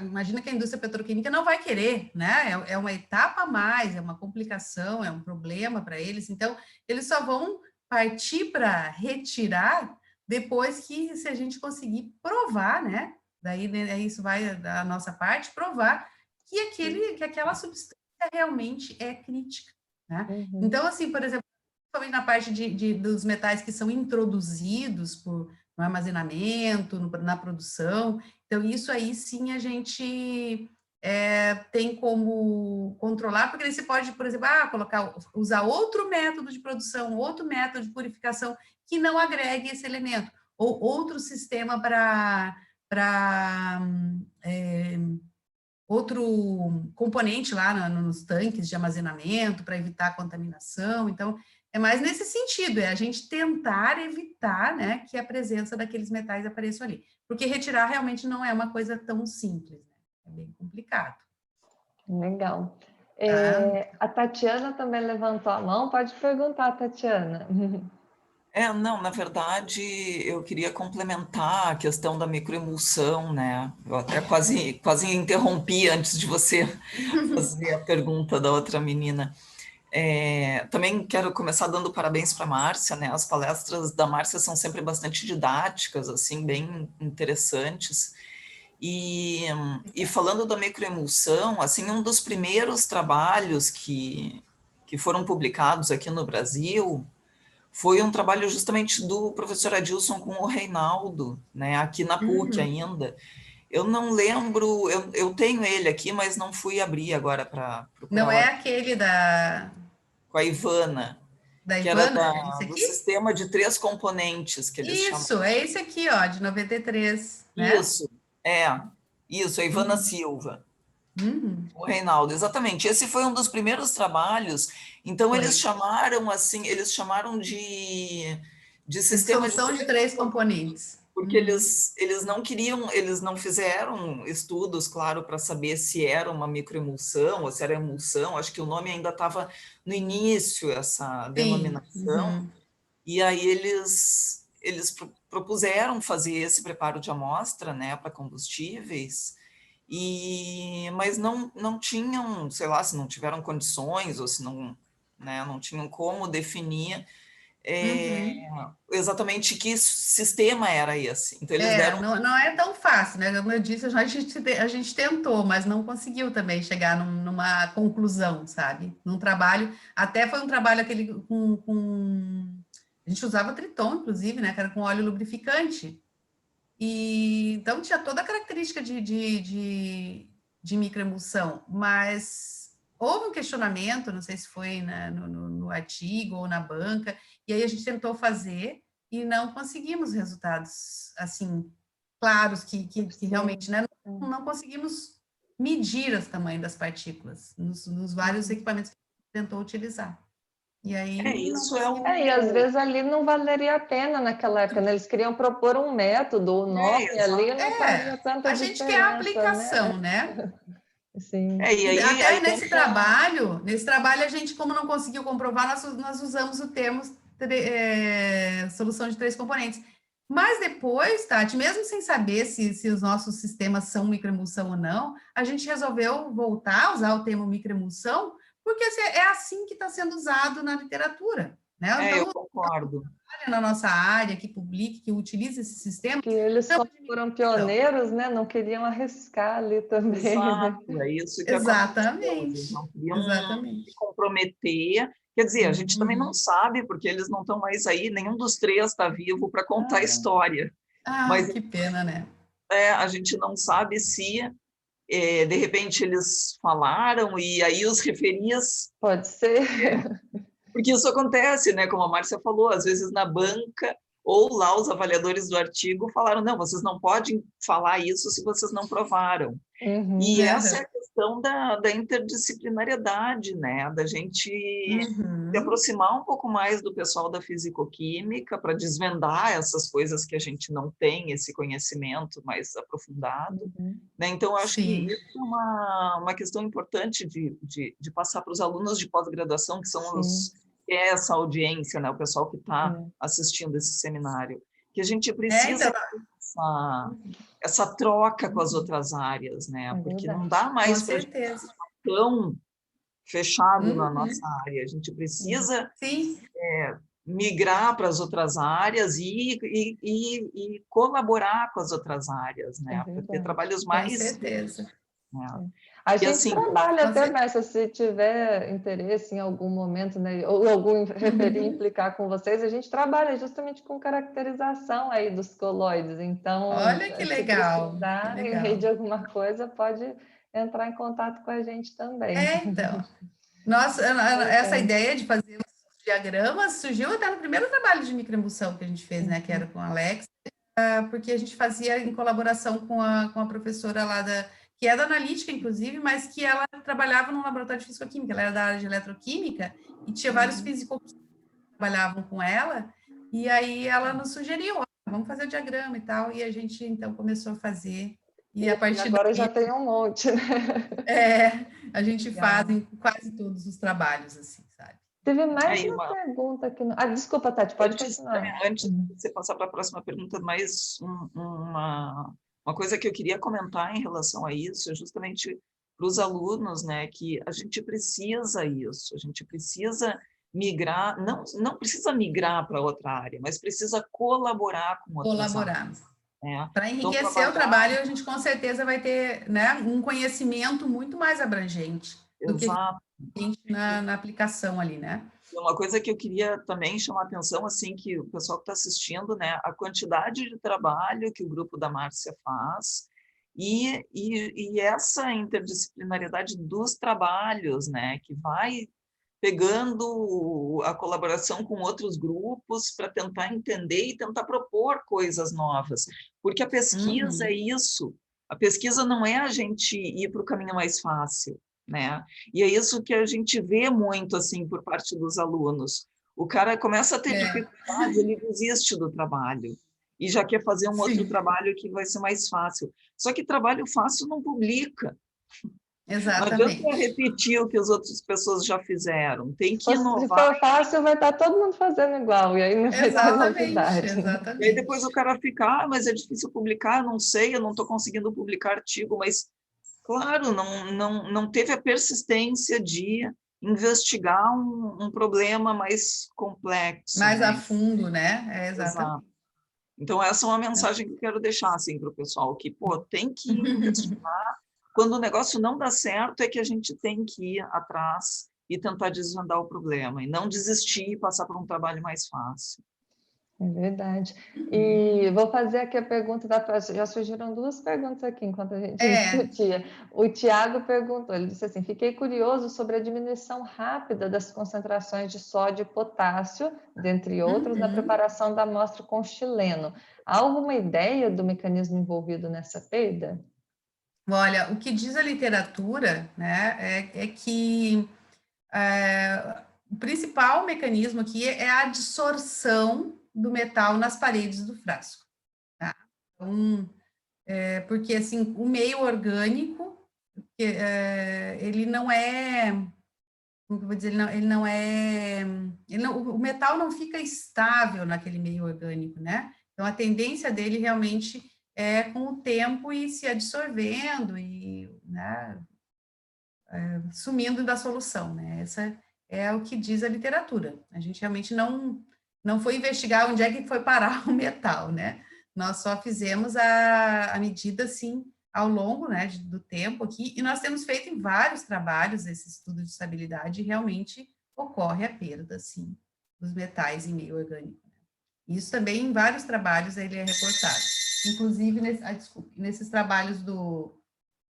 imagina que a indústria petroquímica não vai querer, né? É uma etapa a mais, é uma complicação, é um problema para eles. Então, eles só vão partir para retirar depois que se a gente conseguir provar, né? Daí né, isso vai da nossa parte, provar que aquela substância realmente é crítica, né? Uhum. Então, assim, por exemplo, principalmente na parte dos metais que são introduzidos no armazenamento, na produção, então, isso aí sim a gente tem como controlar, porque aí você pode, por exemplo, usar outro método de produção, outro método de purificação que não agregue esse elemento, ou outro sistema para outro componente lá nos tanques de armazenamento para evitar a contaminação. Então, é mais nesse sentido, é a gente tentar evitar, né, que a presença daqueles metais apareçam ali. Porque retirar realmente não é uma coisa tão simples, né? É bem complicado. Legal. Tá? A Tatiana também levantou a mão. Pode perguntar, Tatiana. Não, na verdade, eu queria complementar a questão da microemulsão, né? Eu até quase interrompi antes de você fazer a pergunta da outra menina. Também quero começar dando parabéns para a Márcia, né? As palestras da Márcia são sempre bastante didáticas, assim, bem interessantes. E falando da microemulsão, assim, um dos primeiros trabalhos que foram publicados aqui no Brasil foi um trabalho justamente do professor Adilson com o Reinaldo, né, aqui na PUC ainda. Eu não lembro, eu tenho ele aqui, mas não fui abrir agora para Não procurar é aquele com a Ivana, da que era Ivana? É esse do aqui? sistema de 3 componentes que eles chamam. Isso, é esse aqui, ó, de 93, né? Isso, isso, a Ivana Silva. Uhum, O Reinaldo, exatamente. Esse foi um dos primeiros trabalhos. Então eles foi. chamaram assim, eles chamaram de É de sistema de solução de 3 componentes. porque eles não queriam, eles não fizeram estudos, claro, para saber se era uma microemulsão ou se era emulsão. Acho que o nome ainda estava no início, essa Sim. denominação. Uhum. E aí eles propuseram fazer esse preparo de amostra, né, para combustíveis. Mas não tinham, sei lá, se não tiveram condições ou se não, né, não tinham como definir Uhum. exatamente que sistema era esse. Então, eles deram. Não é tão fácil, né? Como eu disse, a gente tentou, mas não conseguiu também chegar numa conclusão, sabe? Num trabalho, até foi um trabalho aquele a gente usava Triton, inclusive, né? Que era com óleo lubrificante. E então tinha toda a característica de microemulsão, mas houve um questionamento, não sei se foi no artigo ou na banca, e aí a gente tentou fazer e não conseguimos resultados assim claros que realmente, né, não conseguimos medir o tamanho das partículas nos vários equipamentos que a gente tentou utilizar. E aí não Isso é conseguimos. E às vezes ali não valeria a pena naquela época, né? Eles queriam propor um método, o nome ali exato. não fazia tanta A gente quer a diferença, né? aplicação, né? Sim. E E aí, até aí nesse trabalho a gente, como não conseguiu comprovar, nós usamos o termo solução de 3 componentes. Mas depois, Tati, mesmo sem saber se os nossos sistemas são microemulsão ou não, a gente resolveu voltar a usar o termo microemulsão, porque é assim que está sendo usado na literatura. né? Então, eu concordo. na nossa área, que publique, que utilize esse sistema. Que eles foram pioneiros, né? Não queriam arriscar ali também. Exato, Né? é isso que Exatamente. eles não queriam Exatamente. se comprometer. Quer dizer, a gente também não sabe, porque eles não estão mais aí, nenhum dos três está vivo para contar a história. Mas que pena, né? a gente não sabe se, de repente, eles falaram e aí os referias... Pode ser. Porque isso acontece, né? Como a Márcia falou, às vezes na banca ou lá os avaliadores do artigo falaram, não, vocês não podem falar isso se vocês não provaram. E essa é a questão da interdisciplinariedade, né? Da gente se aproximar um pouco mais do pessoal da fisicoquímica para desvendar essas coisas que a gente não tem, esse conhecimento mais aprofundado. Né? Então, eu acho que isso é uma questão importante de passar para os alunos de pós-graduação, que são essa audiência, né? O pessoal que está assistindo esse seminário, que a gente precisa essa troca com as outras áreas, né? Porque não dá mais para ficar tão fechado na nossa área. A gente precisa migrar para as outras áreas e colaborar com as outras áreas, né? Para ter trabalhos mais... Com certeza. A gente assim, trabalha até mais, se tiver interesse em algum momento, né, ou algum referir implicar com vocês, a gente trabalha justamente com caracterização aí dos coloides. Então, olha que legal. Se precisar em rede alguma coisa, pode entrar em contato com a gente também. Então, nossa, essa ideia de fazer os diagramas surgiu até no primeiro trabalho de microemulsão que a gente fez, né, que era com a Alex, porque a gente fazia em colaboração com a professora lá que é da analítica, inclusive, mas que ela trabalhava no laboratório de fisicoquímica, ela era da área de eletroquímica, e tinha vários fisicoquímicos que trabalhavam com ela, e aí ela nos sugeriu, vamos fazer o diagrama e tal, e a gente, então, começou a fazer, e a partir agora daí, já tem um monte, né? A gente faz em quase todos os trabalhos, assim, sabe? Teve mais uma pergunta aqui. Desculpa, Tati, pode continuar. Antes de você passar para a próxima pergunta, mais uma coisa que eu queria comentar em relação a isso é justamente para os alunos, né, que a gente precisa isso, a gente precisa migrar, não precisa migrar para outra área, mas precisa colaborar com outras áreas. Para enriquecer o trabalho, a gente com certeza vai ter, né, um conhecimento muito mais abrangente do que na aplicação ali, né? Uma coisa que eu queria também chamar a atenção, assim, que o pessoal que está assistindo, né, a quantidade de trabalho que o grupo da Márcia faz e essa interdisciplinariedade dos trabalhos, né, que vai pegando a colaboração com outros grupos para tentar entender e tentar propor coisas novas, porque a pesquisa é isso, a pesquisa não é a gente ir para o caminho mais fácil, né? E é isso que a gente vê muito, assim, por parte dos alunos. O cara começa a ter dificuldade, ele desiste do trabalho e já quer fazer um outro trabalho que vai ser mais fácil. Só que trabalho fácil não publica. Exatamente. Não adianta repetir o que as outras pessoas já fizeram. Tem que inovar. Se for fácil, vai estar todo mundo fazendo igual, e aí não vai dar novidade. Exatamente. E aí depois o cara fica, mas é difícil publicar, não sei, eu não estou conseguindo publicar artigo, mas, claro, não teve a persistência de investigar um problema mais complexo. Mais a fundo, né? Exato. Então, essa é uma mensagem que eu quero deixar assim, para o pessoal, que tem que investigar. Quando o negócio não dá certo, é que a gente tem que ir atrás e tentar desvendar o problema, e não desistir e passar por um trabalho mais fácil. É verdade. E vou fazer aqui a pergunta já surgiram duas perguntas aqui enquanto a gente discutia. O Tiago perguntou, ele disse assim, fiquei curioso sobre a diminuição rápida das concentrações de sódio e potássio, dentre outros, na preparação da amostra com xileno. Há alguma ideia do mecanismo envolvido nessa perda? Olha, o que diz a literatura, né, é que o principal mecanismo aqui é a adsorção do metal nas paredes do frasco. Tá? Então, porque assim, o meio orgânico, ele não é, como eu vou dizer, o metal não fica estável naquele meio orgânico, né? Então, a tendência dele realmente é com o tempo e se absorvendo e, né, sumindo da solução, né? é o que diz a literatura. A gente realmente não foi investigar onde é que foi parar o metal, né? Nós só fizemos a medida, assim, ao longo, né, do tempo aqui, e nós temos feito em vários trabalhos esse estudo de estabilidade, e realmente ocorre a perda, assim, dos metais em meio orgânico. Isso também em vários trabalhos ele é reportado. Inclusive, nesses trabalhos do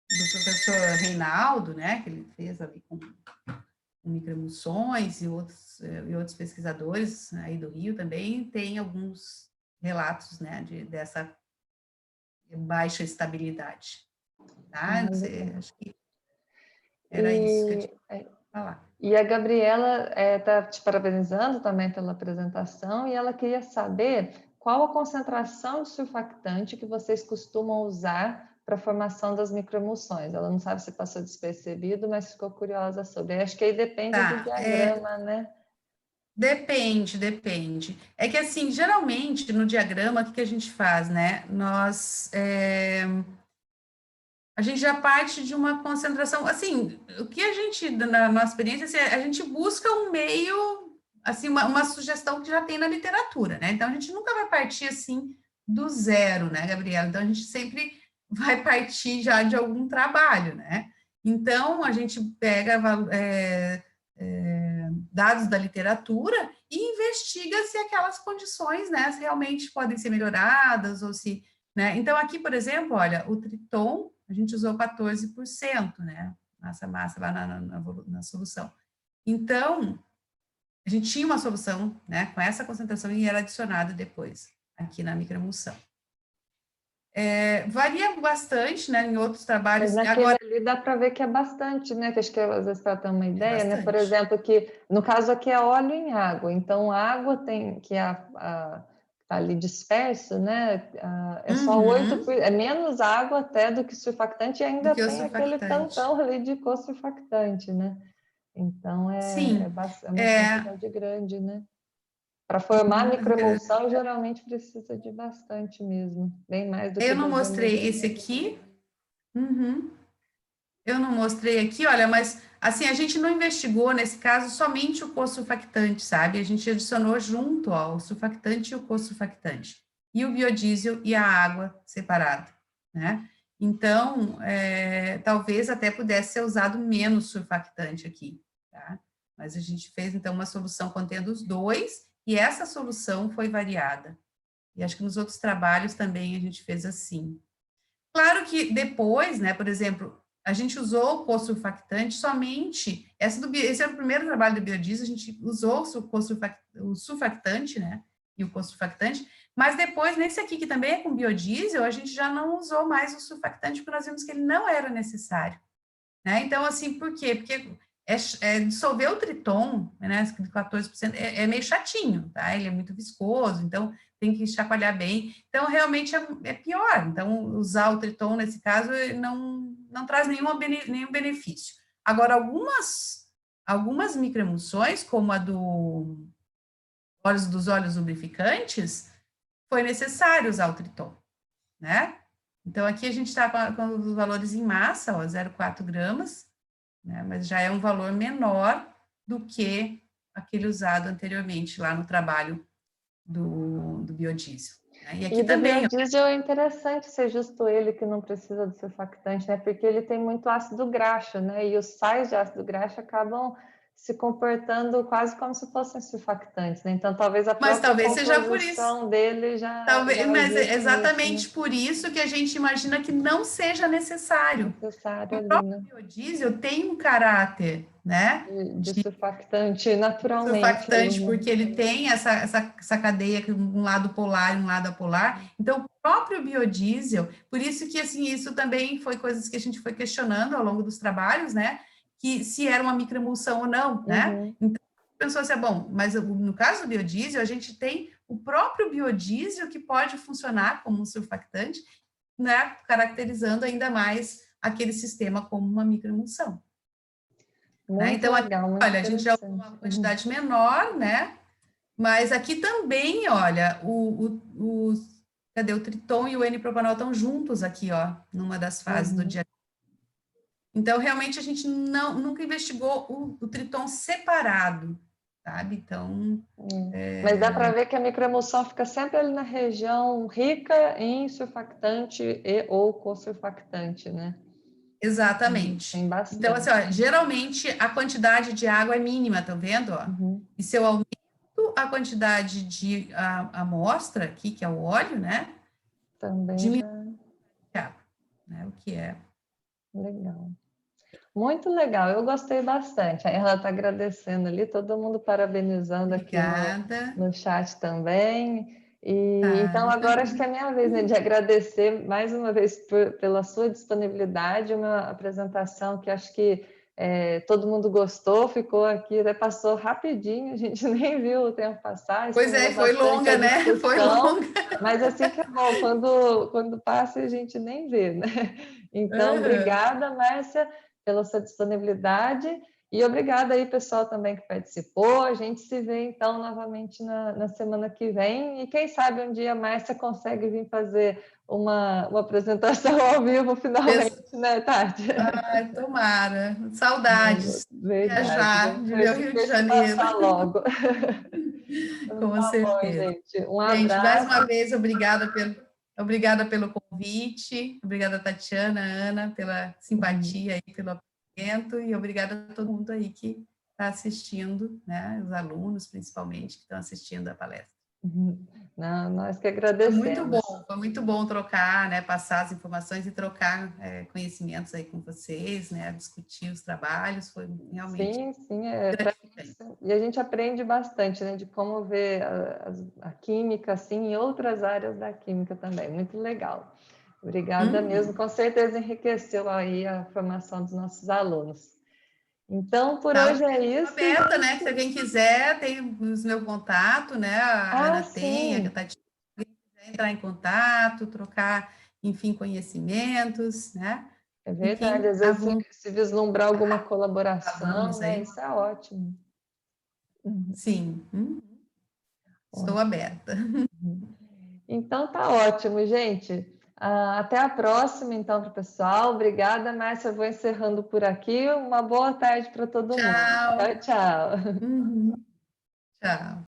professor Reinaldo, né, que ele fez ali com microemulsões e outros pesquisadores aí do Rio também, tem alguns relatos, né, dessa baixa estabilidade. Tá? Acho que era isso que eu tinha que falar. E a Gabriela está te parabenizando também pela apresentação, e ela queria saber qual a concentração de surfactante que vocês costumam usar para a formação das microemulsões. Ela não sabe se passou despercebido, mas ficou curiosa sobre. Acho que aí depende do diagrama, né? Depende. É que, assim, geralmente, no diagrama, o que a gente faz, né? A gente já parte de uma concentração, assim, o que a gente, na nossa experiência, assim, a gente busca um meio, assim, uma sugestão que já tem na literatura, né? Então, a gente nunca vai partir, assim, do zero, né, Gabriela? Então, a gente sempre vai partir já de algum trabalho, né? Então, a gente pega dados da literatura e investiga se aquelas condições, né, realmente podem ser melhoradas ou se, né? Então, aqui, por exemplo, olha, o Triton, a gente usou 14%, né, massa lá na solução. Então, a gente tinha uma solução, né, com essa concentração e era adicionada depois, aqui na microemulsão. Varia bastante, né, em outros trabalhos. Mas naquele ali dá para ver que é bastante, né? Que acho que às vezes para ter uma ideia, né? Por exemplo, que no caso aqui é óleo em água, então a água tem que tá ali disperso, né? É só 8%, é menos água até do que surfactante, e ainda tem aquele tantão ali de co-surfactante, né? Então uma quantidade grande, né? Para formar microemulsão, geralmente precisa de bastante mesmo, bem mais do que... Eu não mostrei esse aqui. Eu não mostrei aqui, olha, mas assim, a gente não investigou, nesse caso, somente o co-surfactante, sabe? A gente adicionou junto, ó, o surfactante e o co-surfactante, e o biodiesel e a água separada, né? Então, talvez até pudesse ser usado menos surfactante aqui, tá? Mas a gente fez, então, uma solução contendo os dois, e essa solução foi variada. E acho que nos outros trabalhos também a gente fez assim. Claro que depois, né, por exemplo, a gente usou o co-surfactante somente, esse era o primeiro trabalho do biodiesel, a gente usou o surfactante, né, e o co-surfactante, mas depois, nesse aqui, que também é com biodiesel, a gente já não usou mais o surfactante, porque nós vimos que ele não era necessário, né, então, assim, por quê? Porque dissolver o Triton, né, 14%, é meio chatinho, tá, ele é muito viscoso, então tem que chacoalhar bem, então realmente é pior, então usar o Triton nesse caso não traz nenhum benefício. Agora, algumas microemulsões, como a dos óleos lubrificantes, foi necessário usar o Triton, né? Então, aqui a gente está com os valores em massa, ó, 0,4 gramas, né? Mas já é um valor menor do que aquele usado anteriormente lá no trabalho do biodiesel. Né? E aqui também... O biodiesel é interessante ser justo ele que não precisa do surfactante, né? Porque ele tem muito ácido graxo, né? E os sais de ácido graxo acabam se comportando quase como se fossem surfactantes, né? Então, talvez a própria composição dele já... Mas é exatamente isso, né? Por isso que a gente imagina que não seja necessário. O próprio biodiesel tem um caráter, né? De surfactante, naturalmente. Surfactante, porque ele tem essa cadeia, um lado polar e um lado apolar. Então, o próprio biodiesel, por isso que, assim, isso também foi coisas que a gente foi questionando ao longo dos trabalhos, né? Que se era uma microemulsão ou não, né? Então, pensou assim, bom, mas no caso do biodiesel, a gente tem o próprio biodiesel que pode funcionar como um surfactante, né? Caracterizando ainda mais aquele sistema como uma microemulsão. Né? Então, legal, olha, a gente já usou uma quantidade menor, né? Mas aqui também, olha, cadê o Triton e o N-propanol estão juntos aqui, ó, numa das fases do dia. Então, realmente, a gente nunca investigou o triton separado, sabe? Então... Mas dá para ver que a microemulsão fica sempre ali na região rica em surfactante e ou co-surfactante, né? Exatamente. Tem bastante. Então, assim, ó, geralmente a quantidade de água é mínima, tá vendo? Ó? E se eu aumento a quantidade de amostra aqui, que é o óleo, né? Também diminui a água, né? O que é legal. Muito legal, eu gostei bastante. Ela está agradecendo ali, todo mundo parabenizando aqui no chat também. E então agora acho que é a minha vez, né, de agradecer mais uma vez pela sua disponibilidade, uma apresentação que acho que todo mundo gostou, ficou aqui, até passou rapidinho, a gente nem viu o tempo passar. Pois é, foi longa, né? Foi longa. Mas assim que é bom, quando passa a gente nem vê, né? Então, obrigada, Márcia, pela sua disponibilidade e obrigada aí, pessoal, também que participou. A gente se vê, então, novamente na semana que vem e quem sabe um dia a Márcia consegue vir fazer uma apresentação ao vivo, finalmente, né, Tati? Ai, tomara. Saudades. Verdade. Viajar de meu Rio de Janeiro. Passar logo. Com certeza. Bom, gente. Um abraço. Gente, mais uma vez, obrigada pelo convite, obrigada, Tatiana, Ana, pela simpatia aí, pelo apresento, e obrigada a todo mundo aí que está assistindo, né, os alunos, principalmente, que estão assistindo a palestra. Não, nós que agradecemos. Foi muito bom trocar, né, passar as informações e trocar conhecimentos aí com vocês, né, discutir os trabalhos, foi realmente... Sim, e a gente aprende bastante, né, de como ver a química, assim, em outras áreas da química também, muito legal. Obrigada mesmo, com certeza enriqueceu aí a formação dos nossos alunos. Então, por hoje é isso. Aberta, né? Se alguém quiser, tem os meu contato, né? A Ana tem, a Tatiana, se quiser entrar em contato, trocar, enfim, conhecimentos, né? É verdade, às vezes se vislumbrar alguma colaboração, né? Isso é ótimo. Sim. Estou aberta. Então, tá ótimo, gente. Até a próxima, então, para o pessoal. Obrigada, Márcia. Eu vou encerrando por aqui. Uma boa tarde para todo mundo. Tchau, tchau. Tchau.